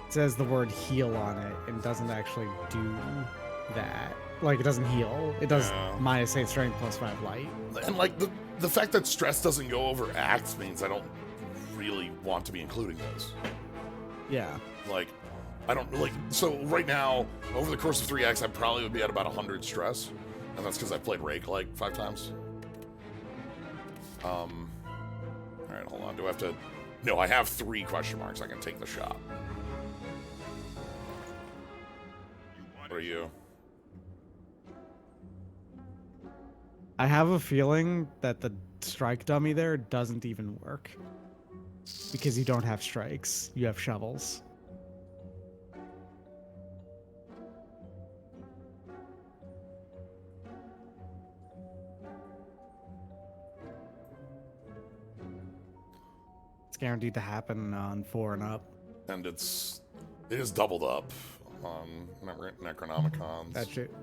It says the word heal on it and doesn't actually do that. Like, it doesn't heal. It does -8 strength +5 light. And like the fact that stress doesn't go over acts means I don't really want to be including those. Yeah. Like, I don't like. So right now, over the course of 3 acts, I probably would be at about 100 stress, and that's because I played Rake like 5 times. All right, hold on. Do I have to? No, I have 3 question marks. I can take the shot. What are you? I have a feeling that the strike dummy there doesn't even work. Because you don't have strikes, you have shovels. guaranteed to happen on 4 and up. And it is doubled up on Necronomicons. That's it.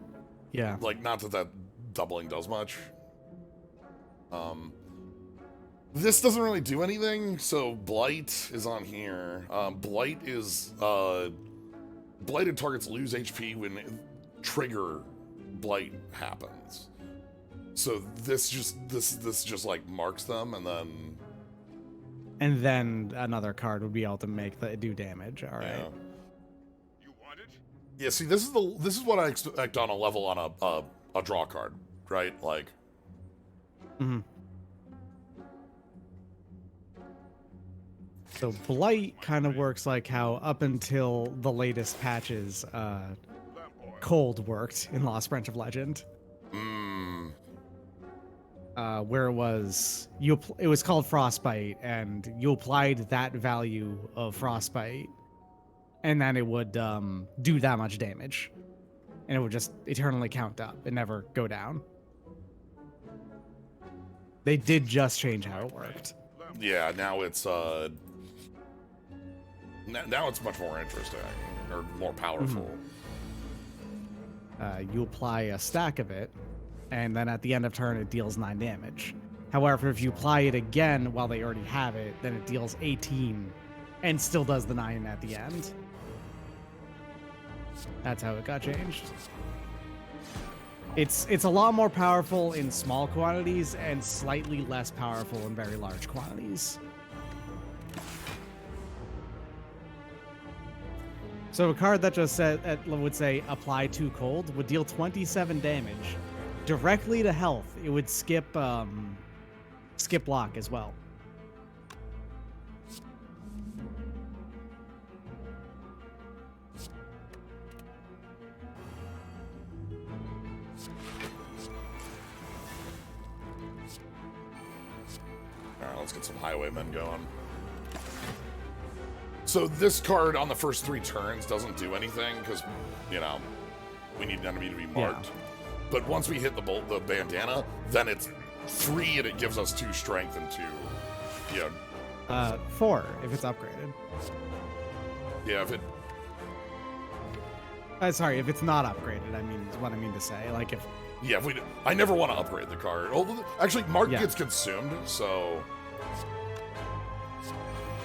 Yeah. Like, not that doubling does much. This doesn't really do anything, so Blight is on here. Blighted targets lose HP when trigger Blight happens. So this just like marks them, and then another card would be able to do damage. All right. Yeah. You want it? Yeah. See, this is what I expect on a level on a draw card, right? Like. Mm-hmm. So Blight kind of works like how up until the latest patches, Cold worked in Lost Branch of Legend. Where it was called Frostbite, and you applied that value of Frostbite, and then it would do that much damage, and it would just eternally count up and never go down. They did just change how it worked. Yeah, now it's now it's much more interesting or more powerful. You apply a stack of it, and then at the end of turn it deals 9 damage. However, if you apply it again while they already have it, then it deals 18 and still does the 9 at the end. That's how it got changed. It's a lot more powerful in small quantities and slightly less powerful in very large quantities. So a card that just would say apply 2 cold would deal 27 damage directly to health. It would skip block as well. Alright, let's get some Highwaymen going. So this card on the first 3 turns doesn't do anything because, you know, we need an enemy to be marked. Yeah. But once we hit the bandana, then it's 3 and it gives us 2 strength and 2, you know. 4 if it's upgraded. Yeah, if it. Sorry, if it's not upgraded, I mean, is what I mean to say. Like if. Yeah, if we. I never want to upgrade the card. Oh, actually, Mark gets consumed, so.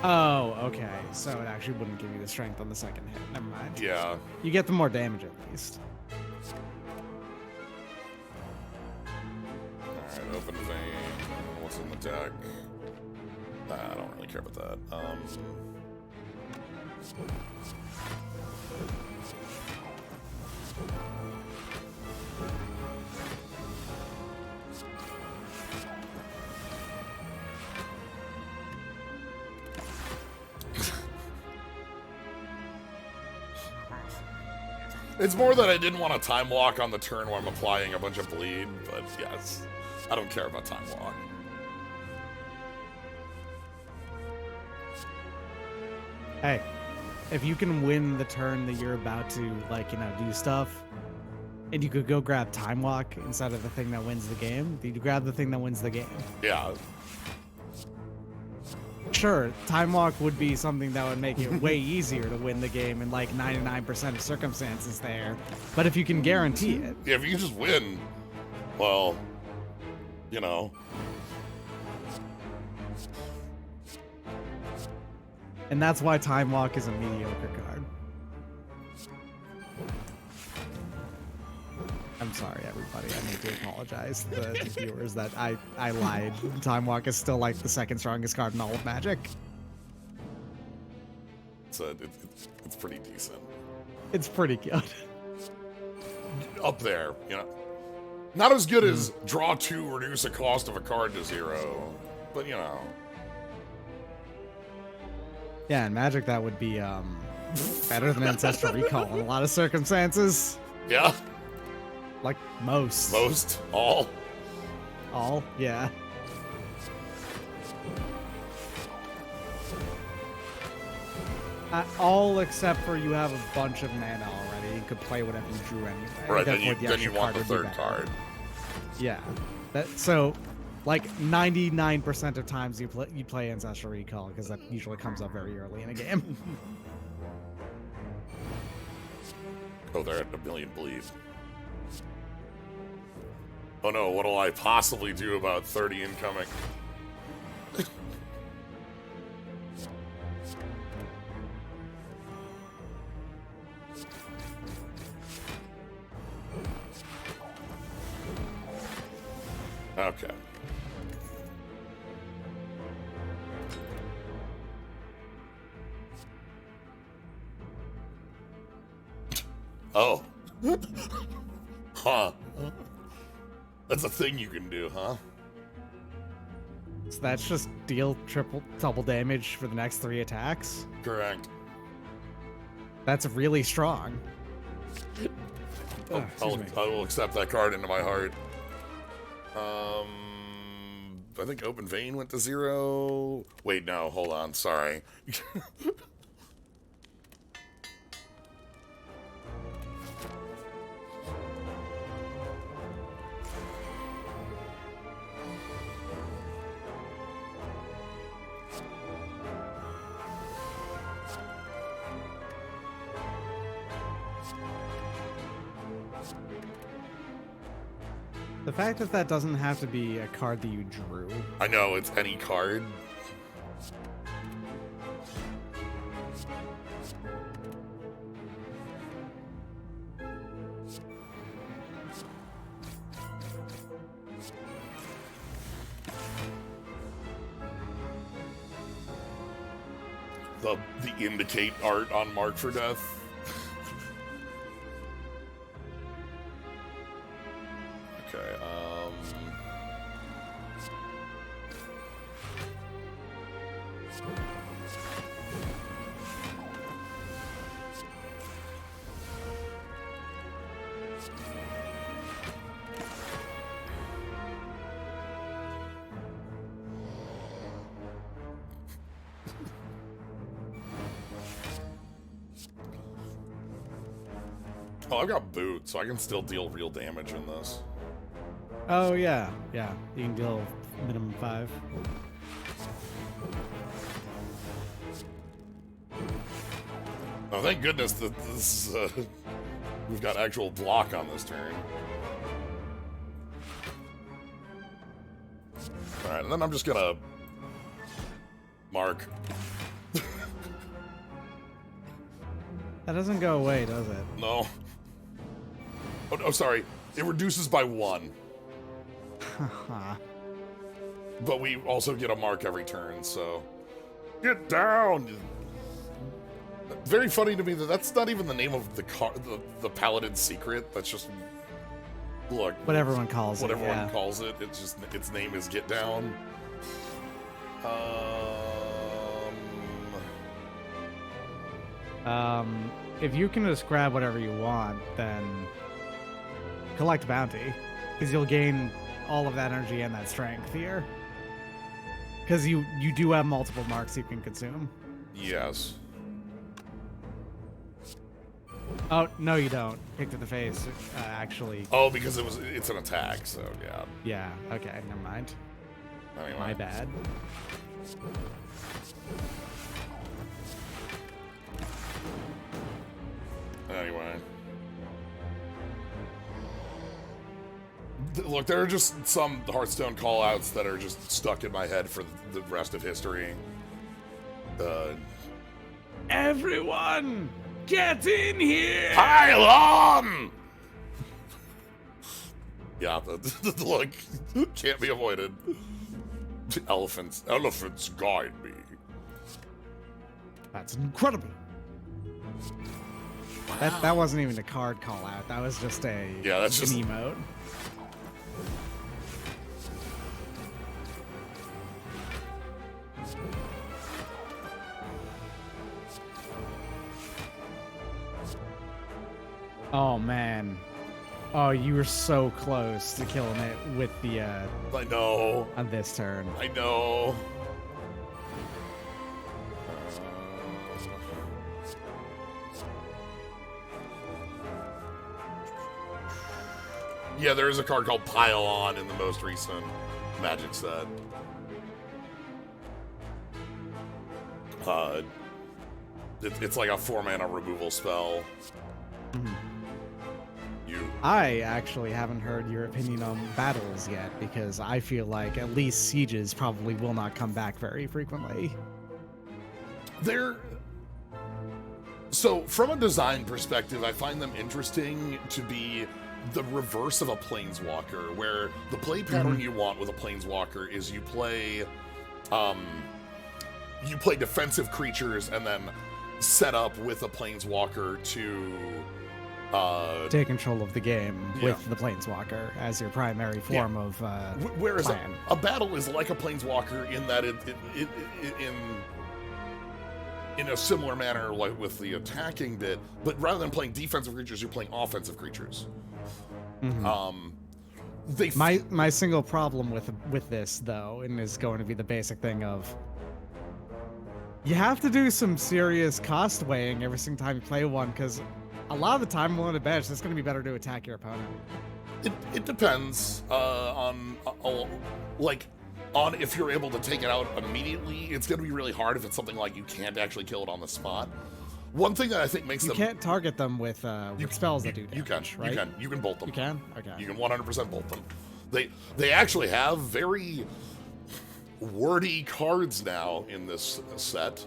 Oh, okay. So it actually wouldn't give you the strength on the second hit. Never mind. Yeah. You get the more damage at least. Alright, open vein. What's in the deck? I don't really care about that. It's more that I didn't want to time walk on the turn where I'm applying a bunch of bleed, but yes, I don't care about time walk. Hey, if you can win the turn that you're about to, like, you know, do stuff, and you could go grab time walk instead of the thing that wins the game, you grab the thing that wins the game. Yeah. Sure, time walk would be something that would make it way easier to win the game in like 99% of circumstances there. But if you can guarantee it. Yeah, if you can just win, well, you know. And that's why time walk is a mediocre card. I'm sorry, everybody. I need to apologize to the viewers that I lied. Time Walk is still like the second strongest card in all of Magic. It's pretty decent. It's pretty good. Up there, you know. Not as good as draw 2, reduce the cost of a card to 0, but you know. Yeah, in Magic that would be better than Ancestral Recall in a lot of circumstances. Yeah. Like most. Most? All? All, yeah. All except for you have a bunch of mana already. You could play whatever you drew anyway. Right, then you want the third card. Yeah. So Like 99% of times you play Ancestral Recall, because that usually comes up very early in a game. Oh, they're at a million bleed. Oh no, what'll I possibly do about 30 incoming? Okay. Oh. Huh. That's a thing you can do, huh? So that's just deal double damage for the next 3 attacks? Correct. That's really strong. I will accept that card into my heart. I think Open Vein went to 0. Wait, no, hold on, sorry. The fact that that doesn't have to be a card that you drew. I know, it's any card. The indicate art on Mark for Death. Okay, oh, I've got boot, so I can still deal real damage in this. Oh, yeah. Yeah. You can deal minimum 5. Oh, thank goodness that this we've got actual block on this turn. Alright, and then I'm just gonna mark. That doesn't go away, does it? No. Oh, no, sorry. It reduces by 1. But we also get a mark every turn, so... Get down! Very funny to me that that's not even the name of the Paladin's secret. That's just... Look. What everyone calls what it, everyone yeah. calls it. It's just... Its name is Get Down. If you can just grab whatever you want, then collect bounty, because you'll gain all of that energy and that strength here. Because you do have multiple marks you can consume. Yes. Oh, no you don't. Kick to the face, actually. Oh, because it's an attack, so yeah. Yeah, okay, never mind. Anyway. My bad. Anyway. Look, there are just some Hearthstone callouts that are just stuck in my head for the rest of history. Everyone, get in here! Pile on! Yeah, look, can't be avoided. Elephants guide me. That's incredible. Wow. That wasn't even a card call out. That was just an emote. Oh man. Oh, you were so close to killing it with the I know. on this turn. I know. Yeah, there is a card called Pile On in the most recent magic set. It's like a 4-mana removal spell. I actually haven't heard your opinion on battles yet, because I feel like at least sieges probably will not come back very frequently. So from a design perspective, I find them interesting to be the reverse of a planeswalker, where the play pattern you want with a planeswalker is you play defensive creatures and then set up with a planeswalker to take control of the game with the planeswalker as your primary form of whereas plan. A battle is like a planeswalker in that in a similar manner, like with the attacking bit, but rather than playing defensive creatures, you're playing offensive creatures. My single problem with this, though, and is going to be the basic thing of, you have to do some serious cost weighing every single time you play one, because a lot of the time, on the bench, it's going to be better to attack your opponent. It depends on if you're able to take it out immediately. It's going to be really hard if it's something like you can't actually kill it on the spot. One thing that I think makes you can't target them with spells that do damage, right? You can bolt them. You can? Okay. You can 100% bolt them. They actually have very wordy cards now in this set.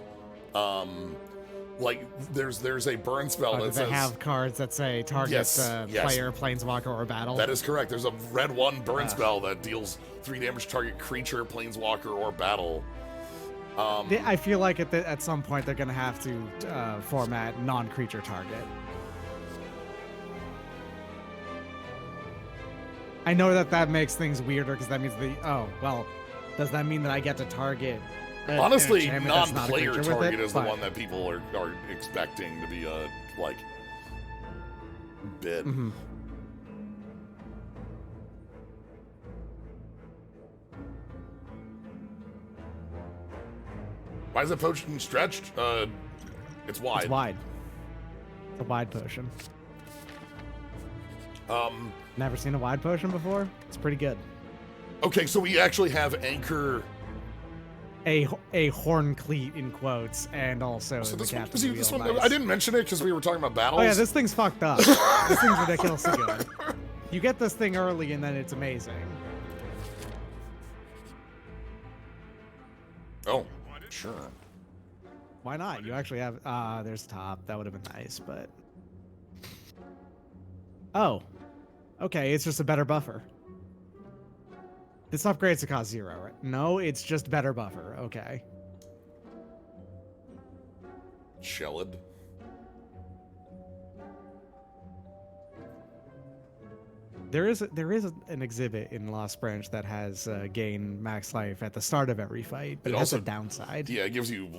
Like there's a burn spell that says, they have cards that say target player, planeswalker, or battle. That is correct. There's a red 1 burn spell that deals 3 damage to target creature, planeswalker, or battle. I feel like at some point they're going to have to format non-creature target. I know that makes things weirder, because that means does that mean that I get to target? Honestly, non-player target is the one that people are expecting to be a bit. Why is the potion stretched? It's wide. It's wide. It's a wide potion. Never seen a wide potion before? It's pretty good. Okay, so we actually have anchor. A horn cleat in quotes, and also so the captain's this wheel. one, Nice. I didn't mention it because we were talking about battles. Oh yeah, this thing's fucked up. This thing's ridiculously good. You get this thing early, and then it's amazing. Oh, sure. Why not? You actually have. There's top. That would have been nice, but. Oh, okay. It's just a better buffer. This upgrades to cost 0, right? No, it's just better buffer. Okay. Shelled. There is an exhibit in Lost Branch that has gain max life at the start of every fight, but it has a downside. Yeah, it gives you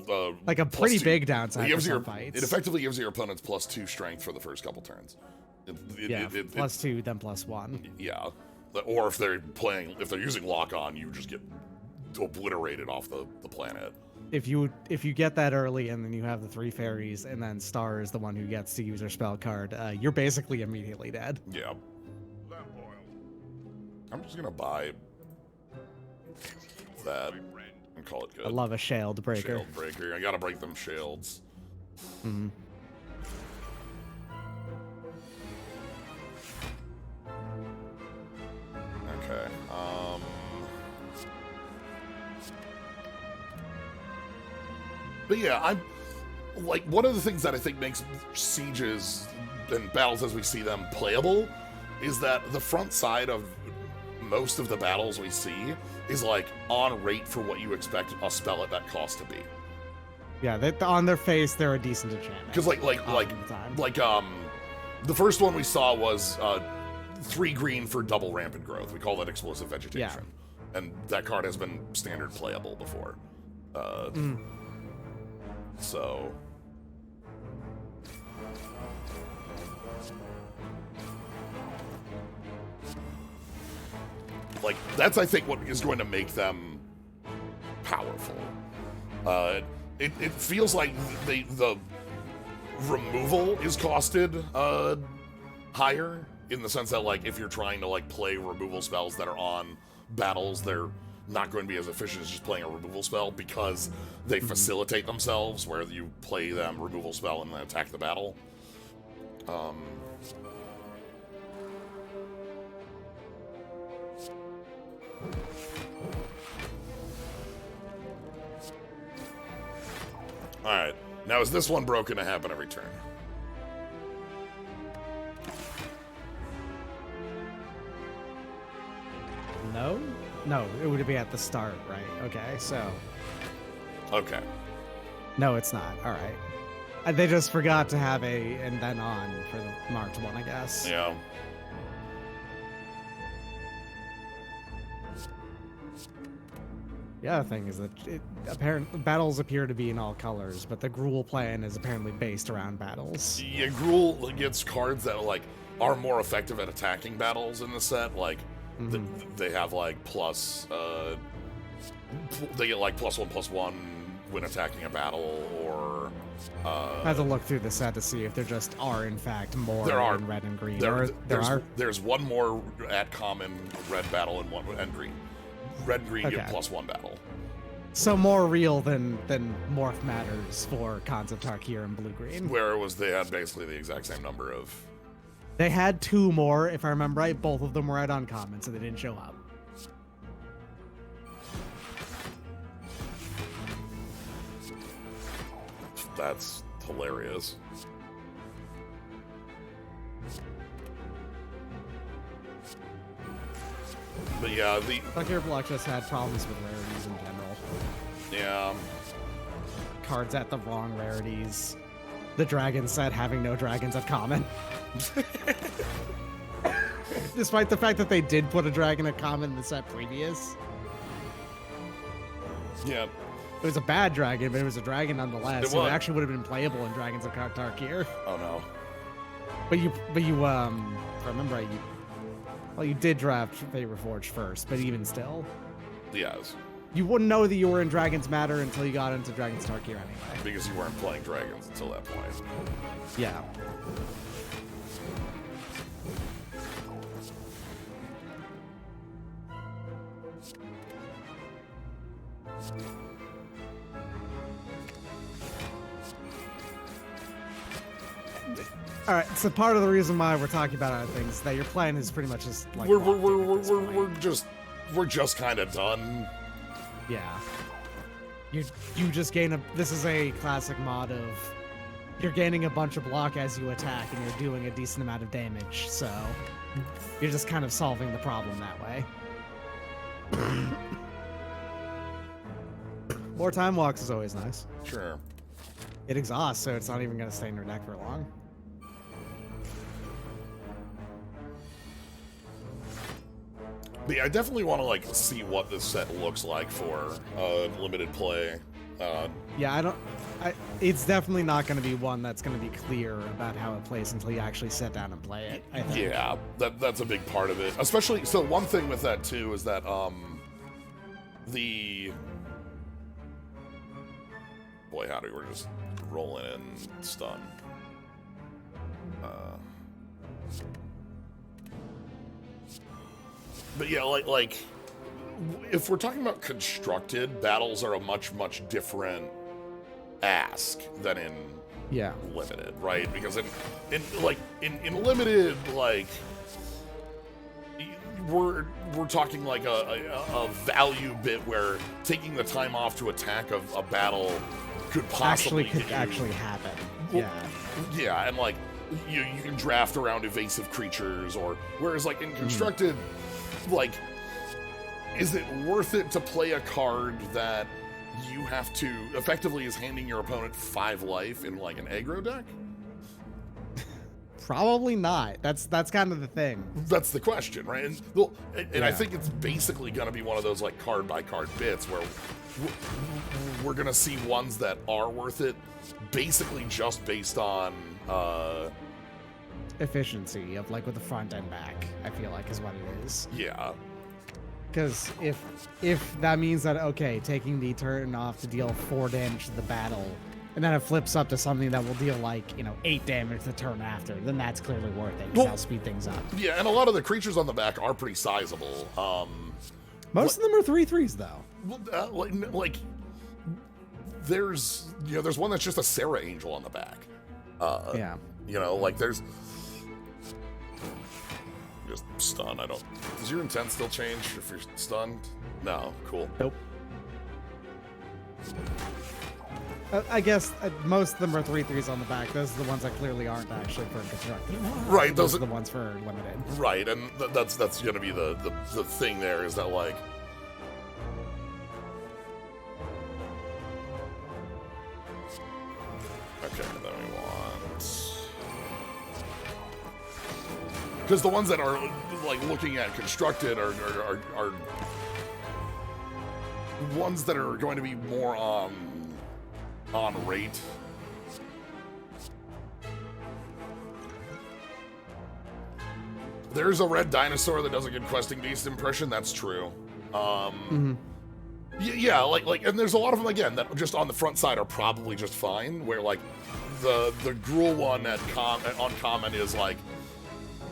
like a pretty big downside. It gives for your some fights. It effectively gives your opponents +2 strength for the first couple turns. +2, then +1. Yeah. Or if they're using lock on, you just get obliterated off the planet. If you get that early, and then you have the 3 fairies, and then Star is the one who gets to use her spell card, you're basically immediately dead. Yeah. I'm just gonna buy that and call it good. I love a Shelled Breaker. Shelled Breaker. I gotta break them shields. Mm-hmm. Okay. But yeah, I'm like, one of the things that I think makes sieges and battles as we see them playable is that the front side of most of the battles we see is like on rate for what you expect a spell at that cost to be. Yeah, on their face they're a decent enchantment. Because the first one we saw was 3 green for double rampant growth. We call that explosive vegetation. Yeah. And that card has been standard playable before. So like, that's, I think, what is going to make them powerful. It feels like the removal is costed higher, in the sense that, like, if you're trying to, like, play removal spells that are on battles, they're not going to be as efficient as just playing a removal spell because they facilitate themselves, where you play them removal spell and then attack the battle. Alright, now is this one broken to happen every turn? No? No, it would be at the start, right? Okay, so... Okay. No, it's not. All right. They just forgot to have a and then on for the marked one, I guess. Yeah. The other thing is that battles appear to be in all colors, but the Gruul plan is apparently based around battles. Yeah, Gruul gets cards that are more effective at attacking battles in the set. Like, they have like plus, they get like +1/+1 when attacking a battle, or I have to look through the set to see if there just are in fact more in red and green. There's one more at common red battle and one and green. Red and green get +1 battle. So more real than morph matters for Khans of Tarkir and blue green. Where it was they had basically the exact same number of. They had 2 more, if I remember right. Both of them were at uncommon, so they didn't show up. That's hilarious. But yeah, the Tarkir block just had problems with rarities in general. Yeah. Cards at the wrong rarities. The dragon set having no dragons at common. Despite the fact that they did put a dragon at common in the set previous. Yeah. It was a bad dragon, but it was a dragon nonetheless. So it actually would have been playable in Dragons of Tarkir. Oh no. But you if I remember right, you did draft Fate Reforged first, but even still. Yes. You wouldn't know that you were in Dragon's Matter until you got into Dragons Tarkir anyway. Because you weren't playing dragons until that point. Yeah. All right, so part of the reason why we're talking about other things is that your plan is pretty much just like we're just kind of done. Yeah. You just gain this is a classic mod of you're gaining a bunch of block as you attack and you're doing a decent amount of damage, so you're just kind of solving the problem that way. More time walks is always nice. Sure. It exhausts, so it's not even going to stay in your deck for long. But yeah, I definitely want to see what this set looks like for limited play. Yeah, it's definitely not going to be one that's going to be clear about how it plays until you actually sit down and play it, I think. Yeah, that's a big part of it. Especially, so one thing with that too is that boy howdy, we're just rolling in stun. But yeah, like if we're talking about constructed, battles are a much different ask than in limited, right? Because in limited, we're talking like a value bit where taking the time off to attack a battle could possibly actually happen. Yeah, and you can draft around evasive creatures, or whereas in constructed, is it worth it to play a card that you have to effectively is handing your opponent 5 life in an aggro deck? Probably not. That's kind of the thing. That's the question, right? And I think it's basically going to be one of those card by card bits where we're going to see ones that are worth it, basically just based on efficiency of with the front and back. I feel like is what it is. Yeah. Because if that means that taking the turn off to deal 4 damage to the battle, and then it flips up to something that will deal 8 damage the turn after, then that's clearly worth it. Because that'll speed things up. Yeah, and a lot of the creatures on the back are pretty sizable. Most of them are 3/3s though. Like there's there's one that's just a Sarah Angel on the back. Yeah. Like there's just stun. I don't. Does your intent still change if you're stunned? No. Cool. Nope. I guess most of them are 3/3s on the back. Those are the ones that clearly aren't actually for constructed. Right. Those are the ones for limited. Right, and that's gonna be the thing there is that like. Okay, then we want. Because the ones that are like looking at constructed are ones that are going to be more on rate. There's a red dinosaur that does a good questing beast impression. That's true. Yeah, like, and there's a lot of them again that just on the front side are probably just fine. Where like the Gruul one on common is like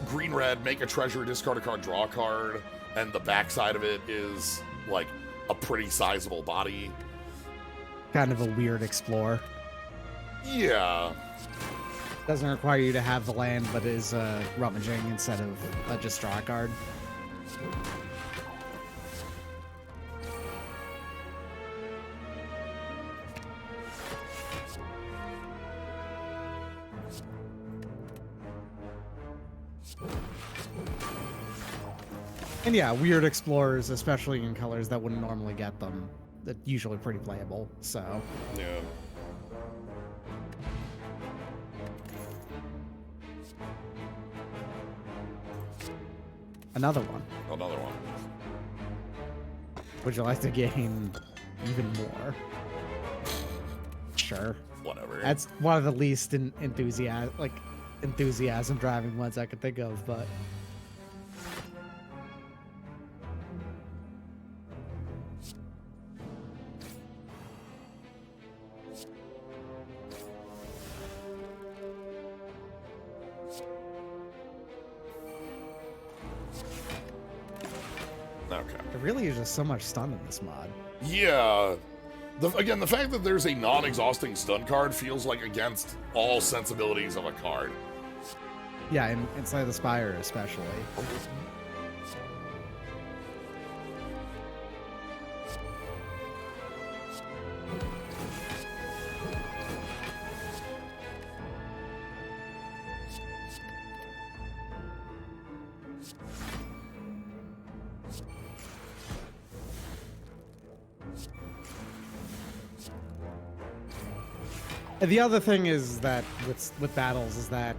green red, make a treasure, discard a card, draw a card, and the backside of it is like a pretty sizable body. Kind of a weird explore. Yeah. Doesn't require you to have the land, but is rummaging instead of just draw a card. And yeah, weird explorers, especially in colors that wouldn't normally get them, they're usually pretty playable, so. Yeah. Another one. Another one. Would you like to gain even more? Sure. Whatever. That's one of the least enthusiasm driving ones I could think of, but. Okay. There really is just so much stun in this mod. Yeah. Again, the fact that there's a non-exhausting stun card feels like against all sensibilities of a card. Yeah, inside the Spire especially. The other thing is that with battles is that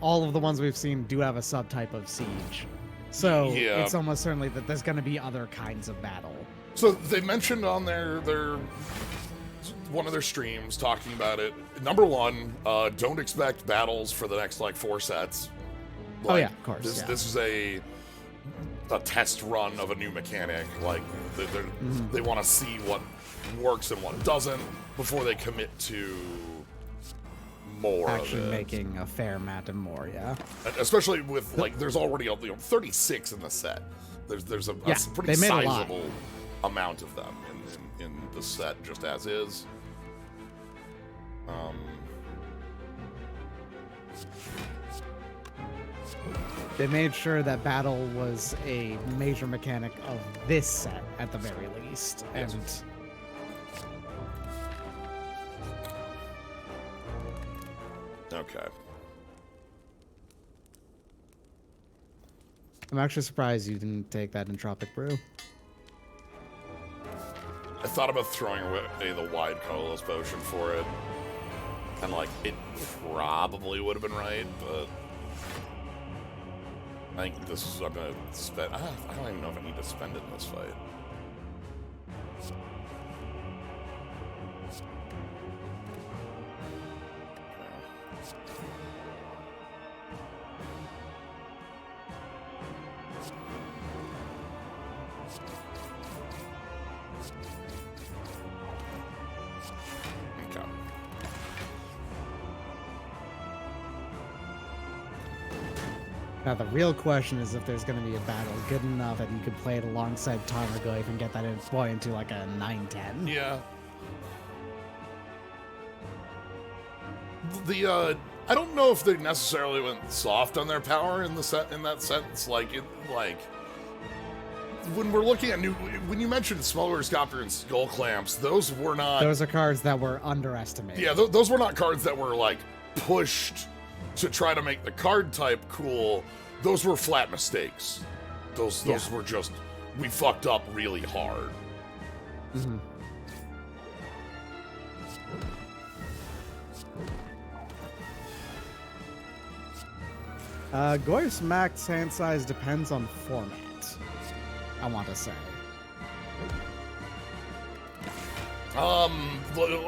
all of the ones we've seen do have a subtype of siege, so yeah. It's almost certainly that there's going to be other kinds of battle. So they mentioned on their one of their streams talking about it. Number one, don't expect battles for the next like 4 sets. Like, oh yeah, of course. This is a test run of a new mechanic. Like they want to see what works and what doesn't before they commit to more actually of it. Making a fair amount of more, yeah. Especially with like there's already 36 in the set. There's a pretty they made sizable amount of them in the set just as is. They made sure that battle was a major mechanic of this set at the very least, Yes. and Okay. I'm actually surprised you didn't take that Entropic Brew. I thought about throwing away the wide colorless potion for it. And like it probably would have been right, but I think this is I'm gonna spend I don't even know if I need to spend it in this fight. Now the real question is if there's going to be a battle good enough that you could play it alongside Tarmogoyf and get that boy into like a 9-10. Yeah. I don't know if they necessarily went soft on their power in that sense. Like when we're looking at when you mentioned Smuggler's and Skull Clamps, those were not. Those are cards that were underestimated. Yeah, those were not cards that were like pushed to try to make the card type cool. Those were flat mistakes. Those were just, we fucked up really hard. Mm-hmm. Goyf's max hand size depends on format, I want to say.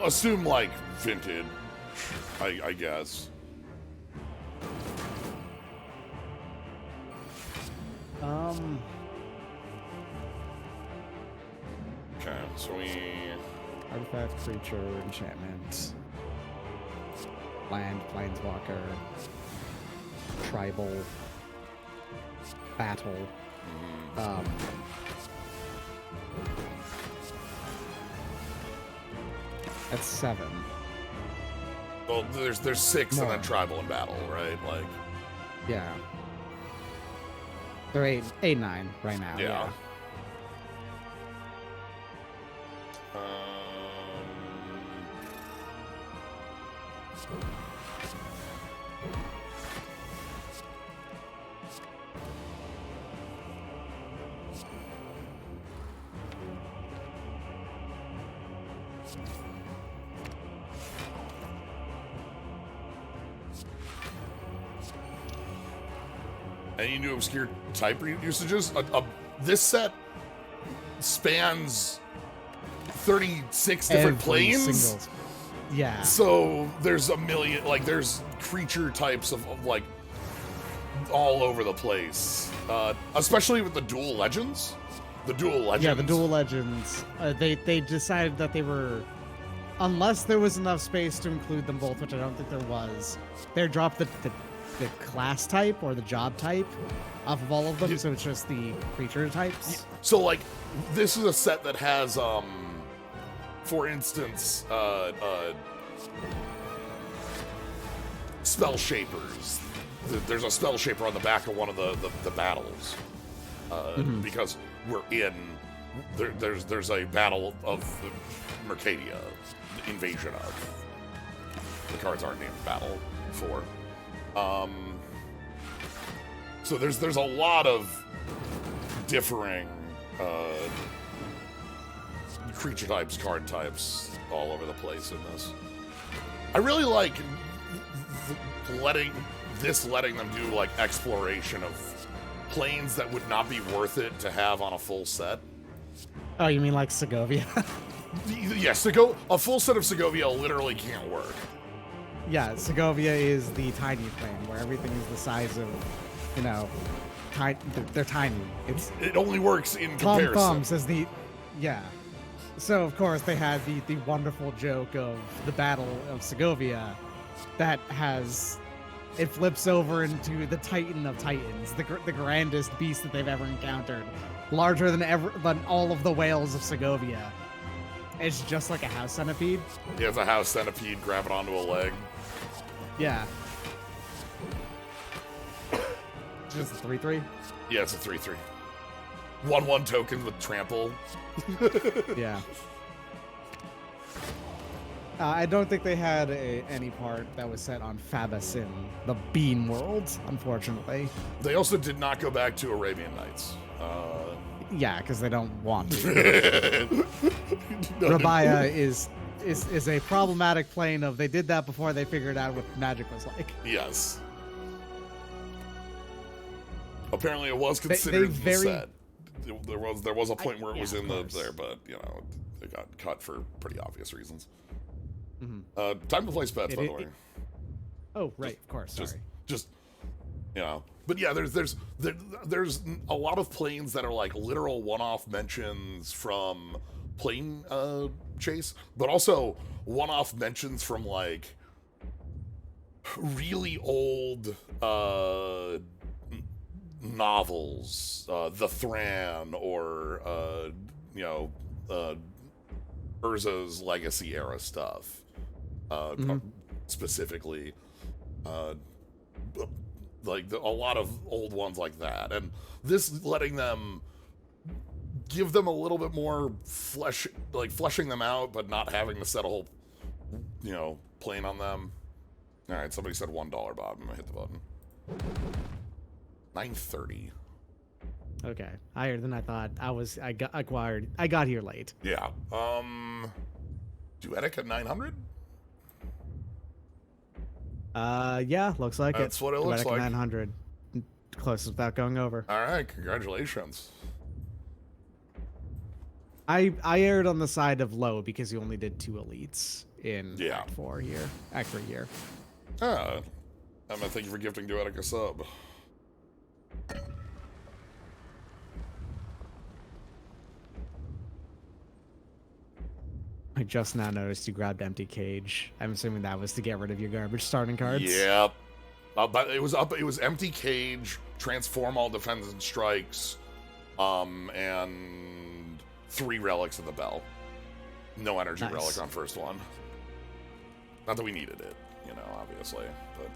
Assume like vintage, I guess. Okay, so artifact, creature, enchantment, land, planeswalker, tribal, battle. That's 7. Well, there's 6 More. and then tribal and battle, right? Like, yeah. They're 8, 9 right now. yeah. Any new obscure type usages? This set spans 36 different Every planes. single- Yeah. So there's a million, like there's creature types of like all over the place. Especially with the dual legends. The dual legends. Yeah, the dual legends. They decided that they were, unless there was enough space to include them both, which I don't think there was, they dropped the class type or the job type off of all of them, so it's just the creature types. So like, this is a set that has, for instance, spell shapers. There's a spell shaper on the back of one of the battles, because we're in. There's a battle of Mercadia, the invasion of. The cards aren't named battle for. So there's a lot of differing creature types, card types all over the place in this. I really like letting them do like exploration of planes that would not be worth it to have on a full set. Oh, you mean like Segovia? Yes, a full set of Segovia literally can't work. Yeah, Segovia is the tiny plane where everything is the size of, they're tiny. It only works in Tom comparison. Thumb says yeah. So of course they had the wonderful joke of the Battle of Segovia, that it flips over into the Titan of Titans, the grandest beast that they've ever encountered, larger than all of the whales of Segovia. It's just like a house centipede. Yeah, it's a house centipede grabbing onto a leg. Yeah. Just a 3/3? Yeah, it's a 3/3. 1/1 token with trample. Yeah. I don't think they had any part that was set on Fabus in the Bean world, unfortunately. They also did not go back to Arabian Nights. Yeah, because they don't want to. Rabaya is a problematic plane of they did that before they figured out what Magic was like. Yes. Apparently, it was considered the set. There was a point where it was in there, but it got cut for pretty obvious reasons. Mm-hmm. Time to play Spets, by the way. Oh, right, of course. Sorry. Just but yeah, there's a lot of planes that are like literal one-off mentions from plane chase, but also one-off mentions from like really old novels, The Thran, or Urza's Legacy era stuff, specifically, like a lot of old ones like that, and this letting them give them a little bit more fleshing them out, but not having to set a whole, plane on them. All right, somebody said $1, Bob. I'm gonna hit the button. 9:30. Okay, higher than I thought. I got here late. Yeah. Duetic at 900? Yeah, looks like That's what it looks like. 900. Closest without going over. All right, congratulations. I erred on the side of low because you only did 2 elites in Yeah. Act 4 here. Act 3 here. Emma, thank you for gifting Duetic a sub. I just now noticed you grabbed Empty Cage. I'm assuming that was to get rid of your garbage starting cards. Yep. But it was Empty Cage, Transform all defense and strikes, and 3 relics of the bell. No energy Nice. relic on first one. Not that we needed it, obviously, but.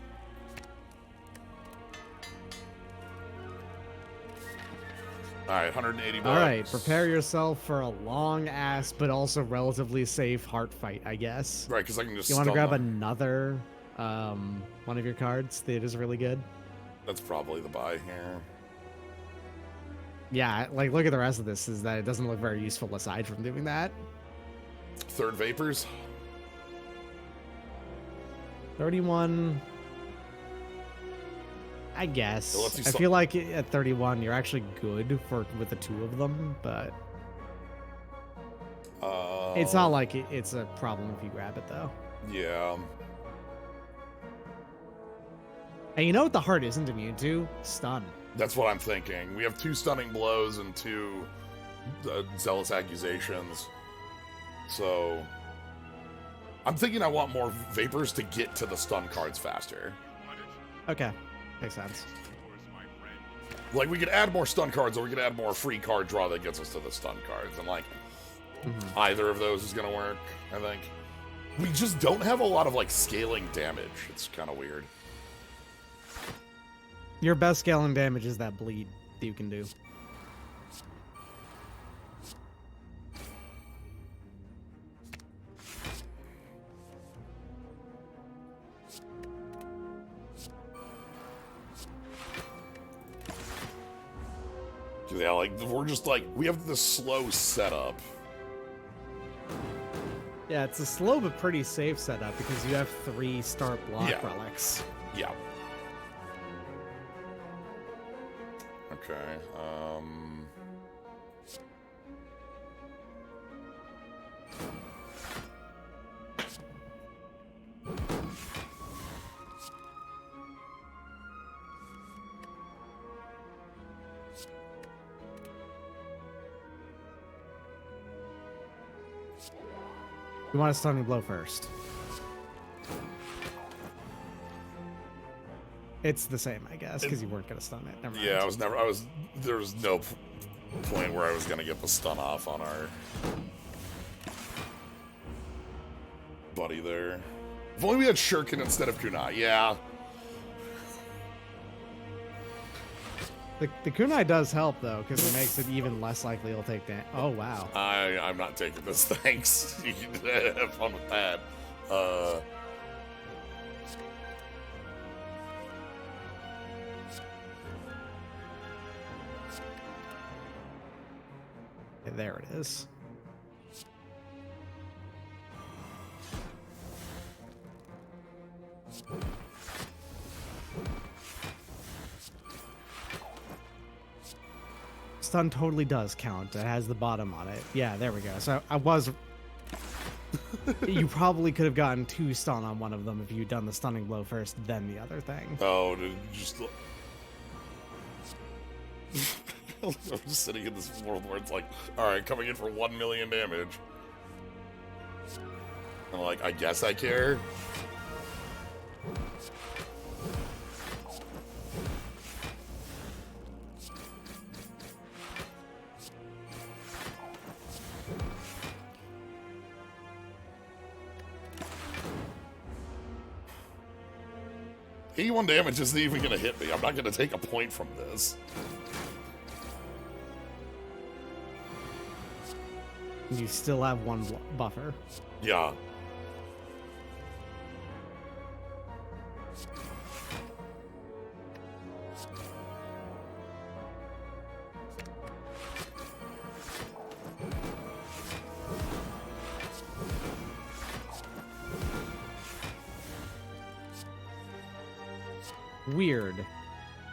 All right, 180 bucks. All right, prepare yourself for a long ass but also relatively safe heart fight, I guess. Right, because I can just. You want to stun grab them. another one of your cards that is really good? That's probably the buy here. Yeah, like look at the rest of this, is that it doesn't look very useful aside from doing that. Third Vapors. 31, I guess. It lets you I feel like at 31 you're actually good with the 2 of them, but it's not like it's a problem if you grab it though. Yeah. And you know what the heart isn't immune to? Stun. That's what I'm thinking. We have 2 stunning blows and 2 zealous accusations. So I'm thinking I want more vapors to get to the stun cards faster. Okay, makes sense. Like, we could add more stun cards, or we could add more free card draw that gets us to the stun cards. And, either of those is going to work, I think. We just don't have a lot of, scaling damage. It's kind of weird. Your best scaling damage is that bleed that you can do. Yeah, we're just, we have this slow setup. Yeah, it's a slow but pretty safe setup because you have 3 start block relics. Yeah. Okay, You want a stunning blow first. It's the same, I guess, because you weren't gonna stun it. Never mind. Yeah, there was no point where I was gonna get the stun off on our buddy there. If only we had Shuriken instead of Kunai. Yeah. The kunai does help though, because it makes it even less likely he'll take that. Oh wow. I'm not taking this. Thanks. You can have fun with that. There it is. Stun totally does count. It has the bottom on it. Yeah, there we go. So I was... You probably could have gotten 2 stun on one of them if you'd done the stunning blow first, then the other thing. Oh, dude, just... I'm just sitting in this world where it's like, alright, coming in for 1 million damage. I'm like, I guess I care. 81 damage isn't even going to hit me. I'm not going to take a point from this. You still have one buffer. Yeah. Weird.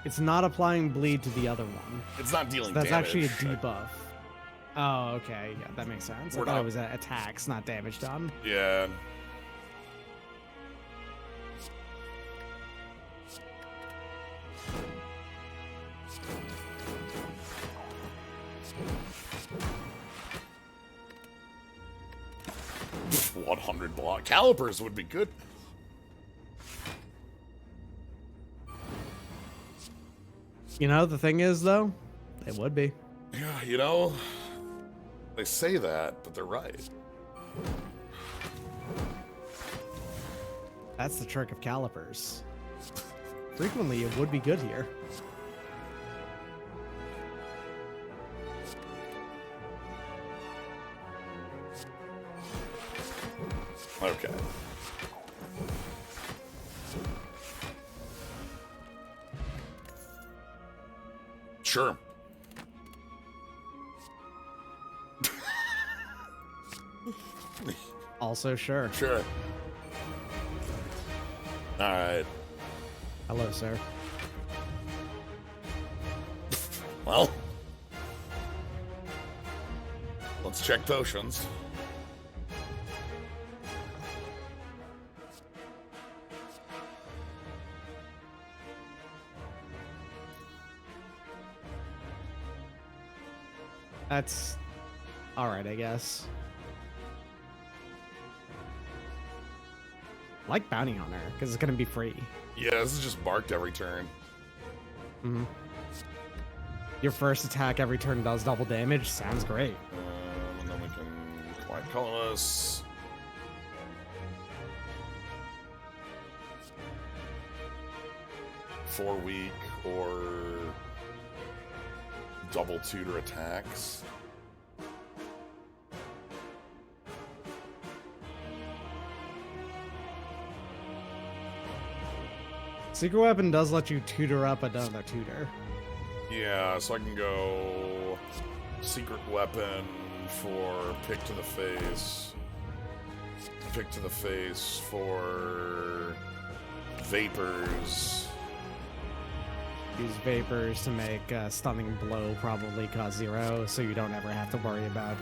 It's not applying bleed to the other one. It's not dealing That's damage. actually a debuff. Oh, okay. Yeah, that makes sense. I thought it was attacks, not damage done. Yeah. Pfft, 100 block. Calipers would be good. You know, the thing is, though, it would be. Yeah, you know, they say that, but they're right. That's the trick of calipers. Frequently, it would be good here. Okay. Sure. Also, sure. Sure. All right. Hello, sir. Well, let's check potions. That's all right, I guess. I like Bounty Hunter because it's gonna be free. Yeah, this is just marked every turn. Mm-hmm. Your first attack every turn does double damage. Sounds great. And then we can Quiet Colonists. Four weak or double tutor attacks. Secret Weapon does let you tutor up another tutor. Yeah, so I can go Secret Weapon for Pick to the Face. Pick to the Face for Vapors. Use Vapors to make Stunning Blow probably cause 0, so you don't ever have to worry about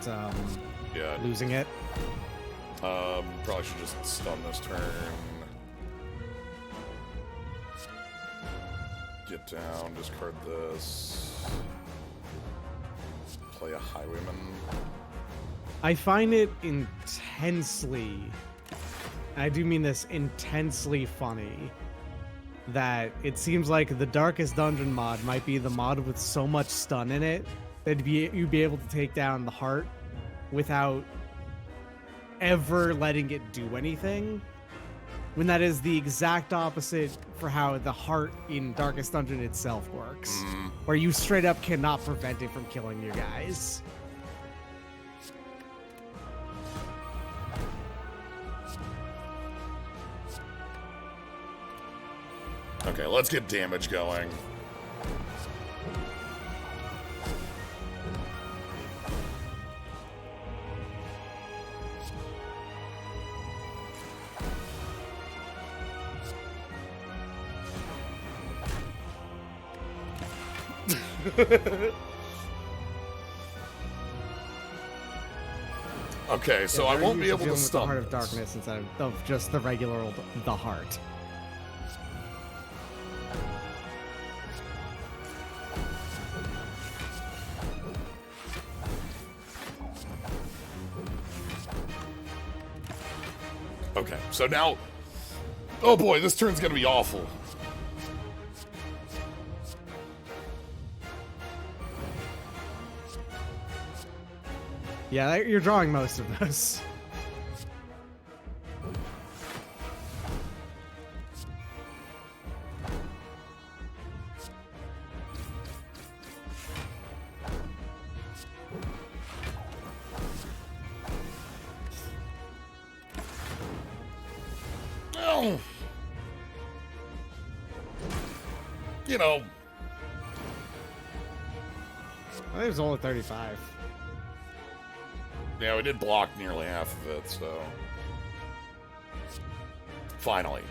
Yeah. losing it. Probably should just stun this turn. Get down, discard this. Play a Highwayman. I find it intensely, I do mean this, intensely funny that it seems like the Darkest Dungeon mod might be the mod with so much stun in it that you'd be able to take down the heart without ever letting it do anything, when that is the exact opposite for how the heart in Darkest Dungeon itself works, where you straight up cannot prevent it from killing your guys. Okay, let's get damage going. Okay, so I won't be able to stun the Heart of this. Darkness instead of just the regular old the heart. Okay, so now, oh boy, this turn's gonna be awful. Yeah, you're drawing most of those. Well, you know, I think it was only 35. yeah, we did block nearly half of it, so finally.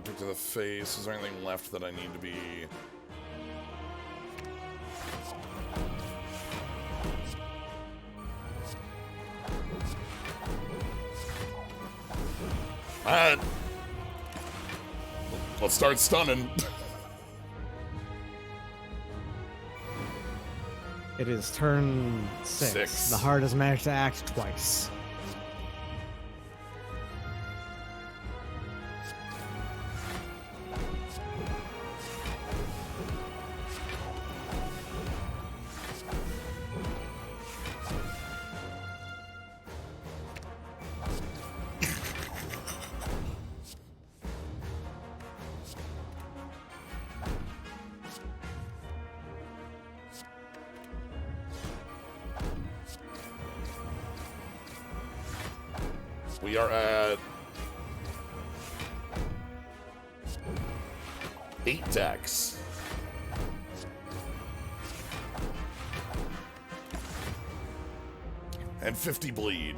Pick to the face. Is there anything left that I need to be... Alright. Let's start stunning. It is turn 6. The heart has managed to act twice. We are at 8 decks. And 50 bleed.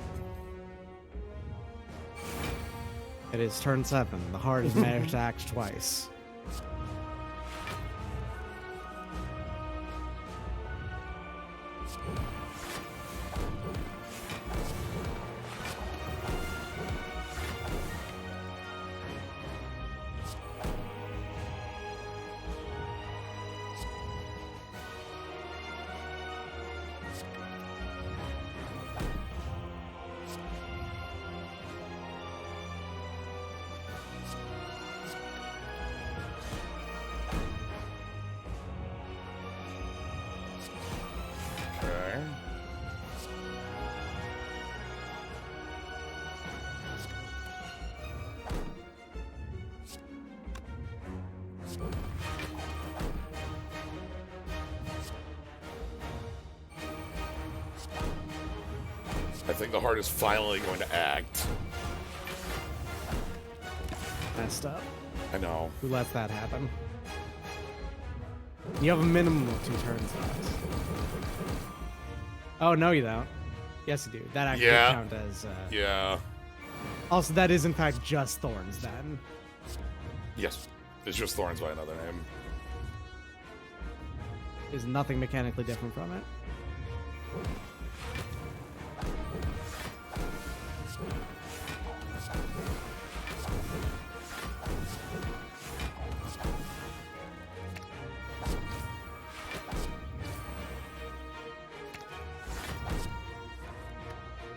It is turn 7. The heart has managed to act twice. Okay. I think the heart is finally going to act. Messed up. I know. Who lets that happen? You have a minimum of 2 turns left. Oh, no, you don't. Yes, you do. That actually count as... Yeah. Also, that is, in fact, just Thorns, then. Yes. It's just Thorns by another name. There's nothing mechanically different from it.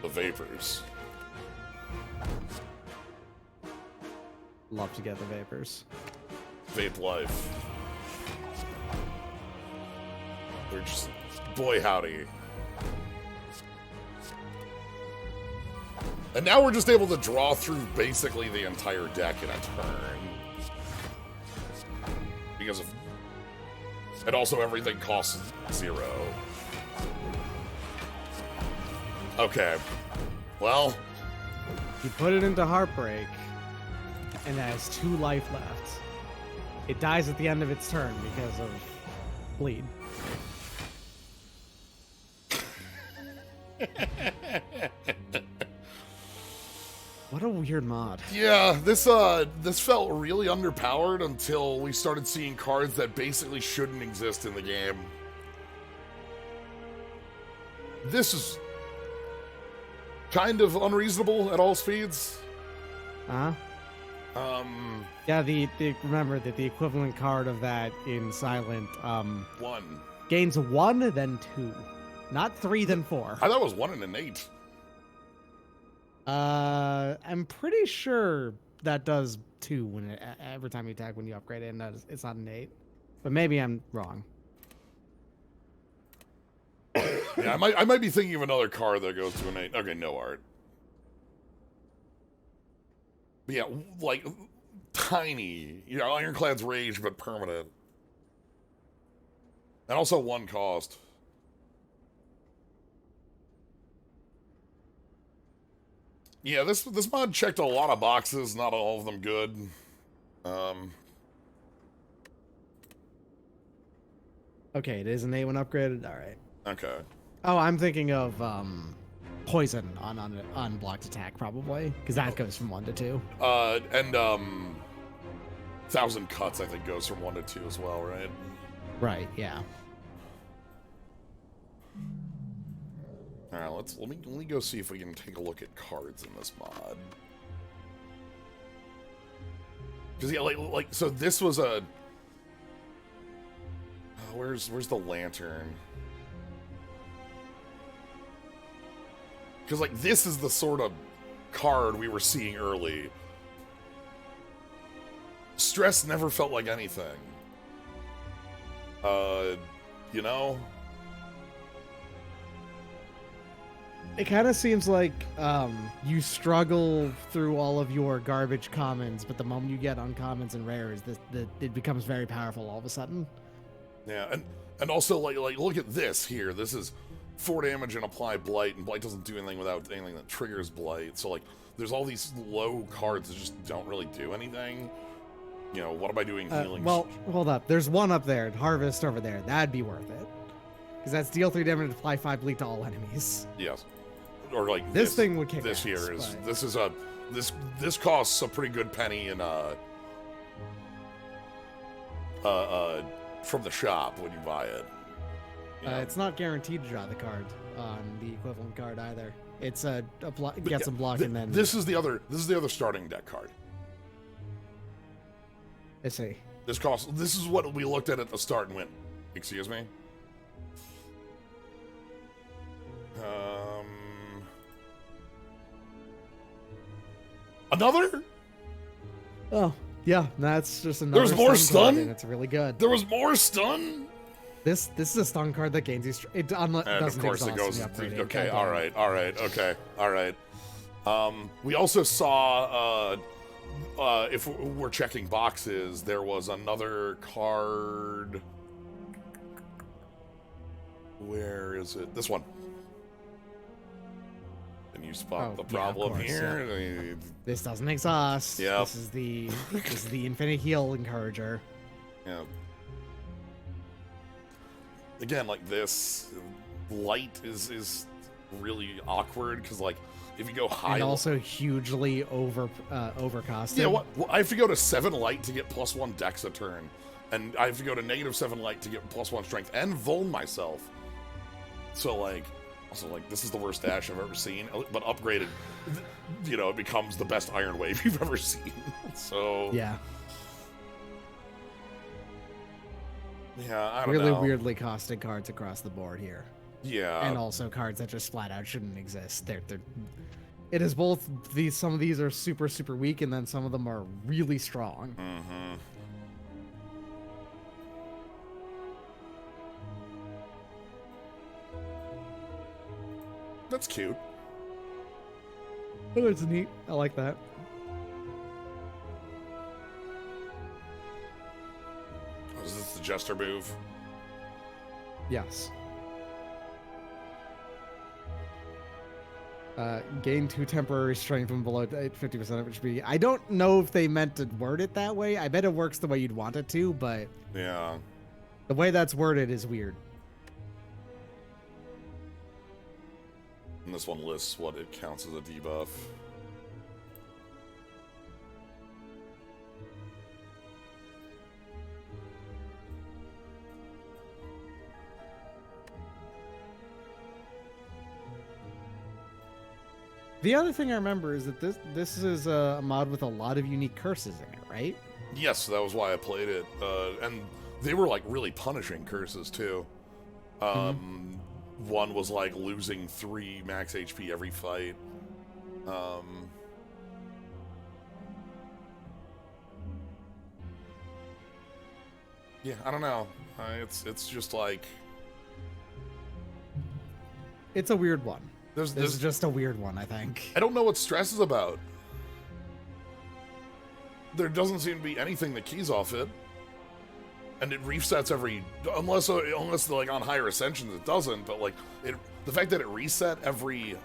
The Vapors. Love to get the Vapors. Vape life. They're just... Boy, howdy. And now we're just able to draw through basically the entire deck in a turn. Because of... And also everything costs 0. Okay. Well... You put it into Heartbreak, and it has 2 life left. It dies at the end of its turn because of bleed. What a weird mod. Yeah, this felt really underpowered until we started seeing cards that basically shouldn't exist in the game. This is kind of unreasonable at all speeds. Uh-huh. Yeah, remember that the equivalent card of that in Silent 1 gains 1, then 2. Not 3, then 4. I thought it was 1 and an 8. I'm pretty sure that does 2 when every time you attack when you upgrade it, and it's not an 8. But maybe I'm wrong. Yeah, I might be thinking of another card that goes to an 8. Okay, no art. But yeah, like tiny, Ironclad's Rage, but permanent. And also 1 cost. Yeah, this mod checked a lot of boxes, not all of them good. Okay, it is an A1 upgraded. All right. Okay. Oh, I'm thinking of poison on blocked attack probably, because that goes from 1 to 2. And 1,000 cuts I think goes from 1 to 2 as well, right? Right. Yeah. All right, let me go see if we can take a look at cards in this mod. Because yeah, like so this was a where's the lantern? Because like this is the sort of card we were seeing early. Stress never felt like anything. You know. It kind of seems like you struggle through all of your garbage commons, but the moment you get uncommons and rares, it becomes very powerful all of a sudden. Yeah, and also like look at this here. This is 4 damage and apply blight, and blight doesn't do anything without anything that triggers blight. So like, there's all these low cards that just don't really do anything. You know, what am I doing healing? Well, hold up. There's one up there, Harvest over there. That'd be worth it, because that's deal 3 damage and apply 5 bleed to all enemies. Yes. Or like this thing would kick this ass, here is but... this costs a pretty good penny in from the shop when you buy it. You know? It's not guaranteed to draw the card on the equivalent card either. It's get some block and then this is the other starting deck card. I see. This is what we looked at the start and went, excuse me. Another? Oh, yeah, that's just another. There's more stun? And it's really good. There was more stun? This is a stun card that gains you. It doesn't of course it goes. Okay, all right, okay, all right. We also saw, if we're checking boxes, there was another card. Where is it? This one. Can you spot the problem here? Yeah. This doesn't exhaust. Yeah. This is the infinite heal encourager. Yeah. Again, like this, light is really awkward because like if you go high, and also hugely overcosted. Yeah, well, I have to go to 7 light to get +1 dex a turn, and I have to go to -7 light to get +1 strength and vuln myself. So like. Also, like, this is the worst dash I've ever seen, but upgraded, you know, it becomes the best Iron Wave you've ever seen. So... Yeah. Yeah, I don't know. Really weirdly costed cards across the board here. Yeah. And also cards that just flat out shouldn't exist. It is both some of these are super, super weak, and then some of them are really strong. Mm-hmm. That's cute. Oh, it's neat. I like that. Oh, is this the Jester move? Yes. Gain 2 temporary strength when below 50% of HP. I don't know if they meant to word it that way. I bet it works the way you'd want it to, but... Yeah. The way that's worded is weird. And this one lists what it counts as a debuff. The other thing I remember is that this is a mod with a lot of unique curses in it, right? Yes, that was why I played it. And they were like really punishing curses too. One was like losing 3 max HP every fight. Yeah, I don't know. It's just like it's a weird one. This is just a weird one, I think. I don't know what stress is about. There doesn't seem to be anything that keys off it. And it resets every, unless like on higher ascensions it doesn't, but like the fact that it reset every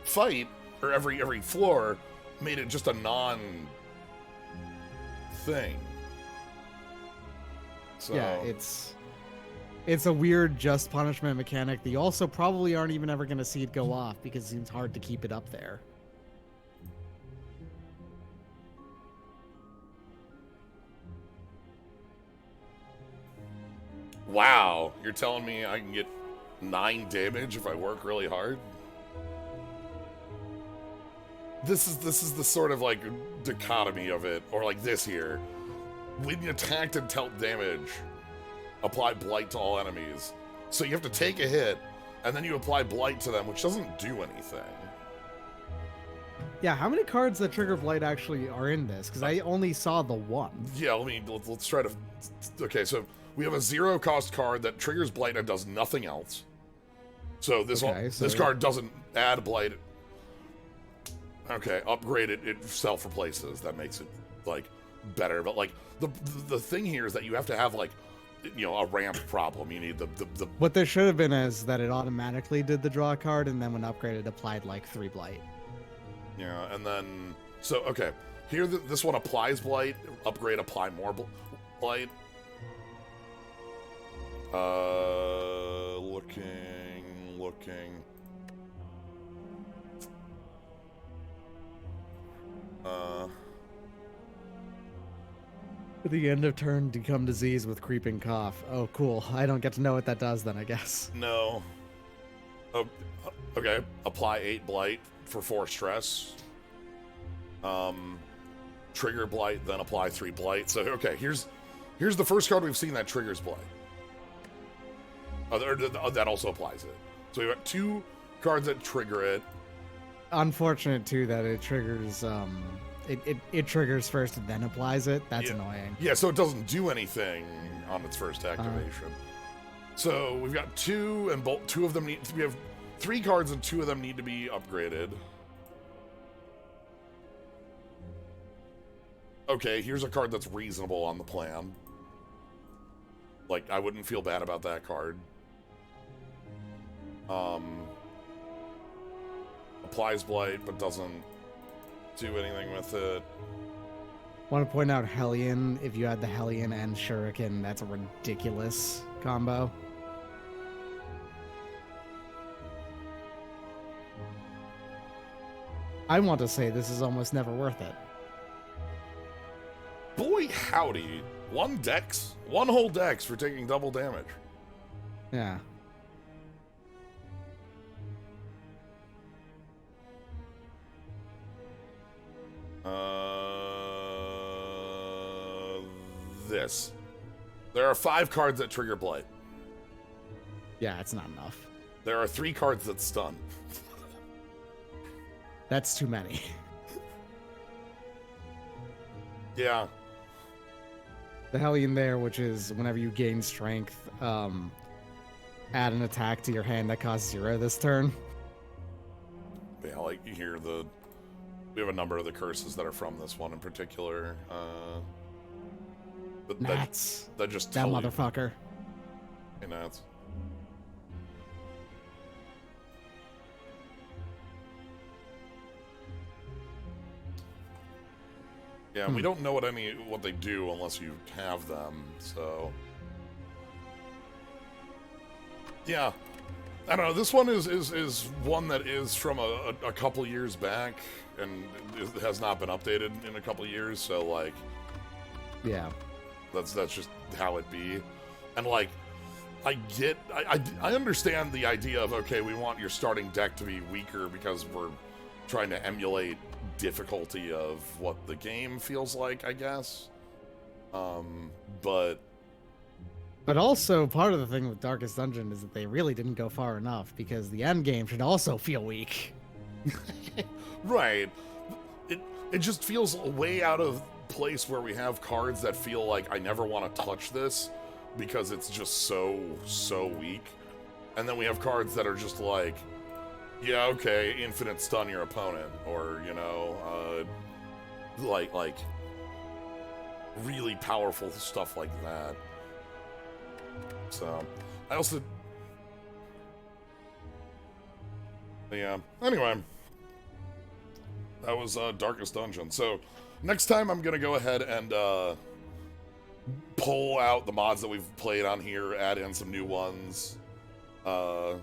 fight or every floor made it just a thing. So yeah, it's a weird just punishment mechanic that you also probably aren't even ever going to see it go off because it seems hard to keep it up there. wow, you're telling me I can get 9 damage if I work really hard? This is the sort of like dichotomy of it, or like this here. When you attacked and dealt damage, apply blight to all enemies. So you have to take a hit, and then you apply blight to them, which doesn't do anything. Yeah, how many cards that trigger blight actually are in this? Because I only saw the one. Yeah, let's try to. Okay, so we have a 0-cost card that triggers blight and does nothing else. So this this card doesn't add blight. Okay, upgrade it self-replaces. That makes it like better. But like the thing here is that you have to have like, you know, a ramp problem. You need the What there should have been is that it automatically did the draw card, and then when upgraded, applied like 3 blight. Yeah, and then so okay, here this one applies blight. Upgrade, apply more blight. Looking. At the end of turn, become disease with creeping cough. Oh, cool. I don't get to know what that does then, I guess. No. Oh, okay. Apply 8 blight for 4 stress. Trigger blight, then apply 3 blight. So okay, here's the first card we've seen that triggers blight. That also applies it. So we've got 2 cards that trigger it. Unfortunate too that it triggers it triggers first and then applies it. That's annoying. Yeah, so it doesn't do anything on its first activation. So we've got 2, and 2 of them we have 3 cards and 2 of them need to be upgraded. Okay, here's a card that's reasonable on the plan. Like, I wouldn't feel bad about that card. Applies blight, but doesn't do anything with it. Want to point out Hellion. If you had the Hellion and Shuriken, that's a ridiculous combo. I want to say this is almost never worth it. Boy, howdy. 1 dex. 1 whole dex for taking double damage. Yeah. This. There are 5 cards that trigger blight. Yeah, it's not enough. There are 3 cards that stun. That's too many. Yeah. The Hellion there, which is whenever you gain strength, add an attack to your hand that costs 0 this turn. Yeah, like you hear we have a number of the curses that are from this one in particular. Nats. That just that tell motherfucker. Hey, Nats. Yeah, we don't know what they do unless you have them, so yeah. I don't know, this one is one that is from a couple years back and it has not been updated in a couple years, so like yeah. That's just how it be. And like I understand the idea of, okay, we want your starting deck to be weaker because we're trying to emulate difficulty of what the game feels like, I guess. But also part of the thing with Darkest Dungeon is that they really didn't go far enough because the end game should also feel weak. Right. It just feels way out of place where we have cards that feel like I never want to touch this because it's just so weak. And then we have cards that are just like, yeah, okay, infinite stun your opponent, or, you know, like really powerful stuff like that. So, I also, yeah, anyway. That was Darkest Dungeon. So next time I'm gonna go ahead and pull out the mods that we've played on here, add in some new ones, and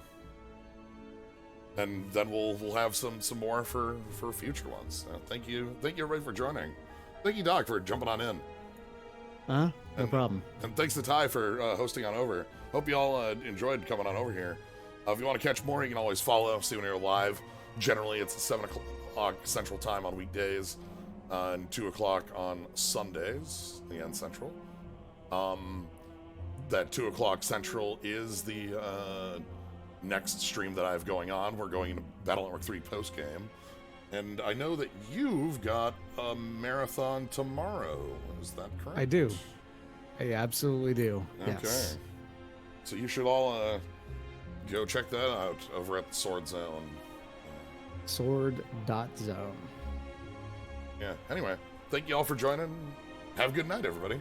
then we'll have some more for future ones. Thank you everybody for joining. Thank you, Doc, for jumping on in. No problem. And thanks to Ty for hosting on over. Hope you all enjoyed coming on over here. If you want to catch more, you can always follow, see when you're live. Generally, it's 7 o'clock Central Time on weekdays, and 2 o'clock on Sundays, again, Central. That 2 o'clock Central is the next stream that I have going on. We're going into Battle Network 3 postgame. And I know that you've got a marathon tomorrow. Is that correct? I do. I absolutely do. Okay. Yes. So you should all go check that out over at the Sword Zone. Sword.zone. Yeah. Anyway, thank you all for joining. Have a good night, everybody.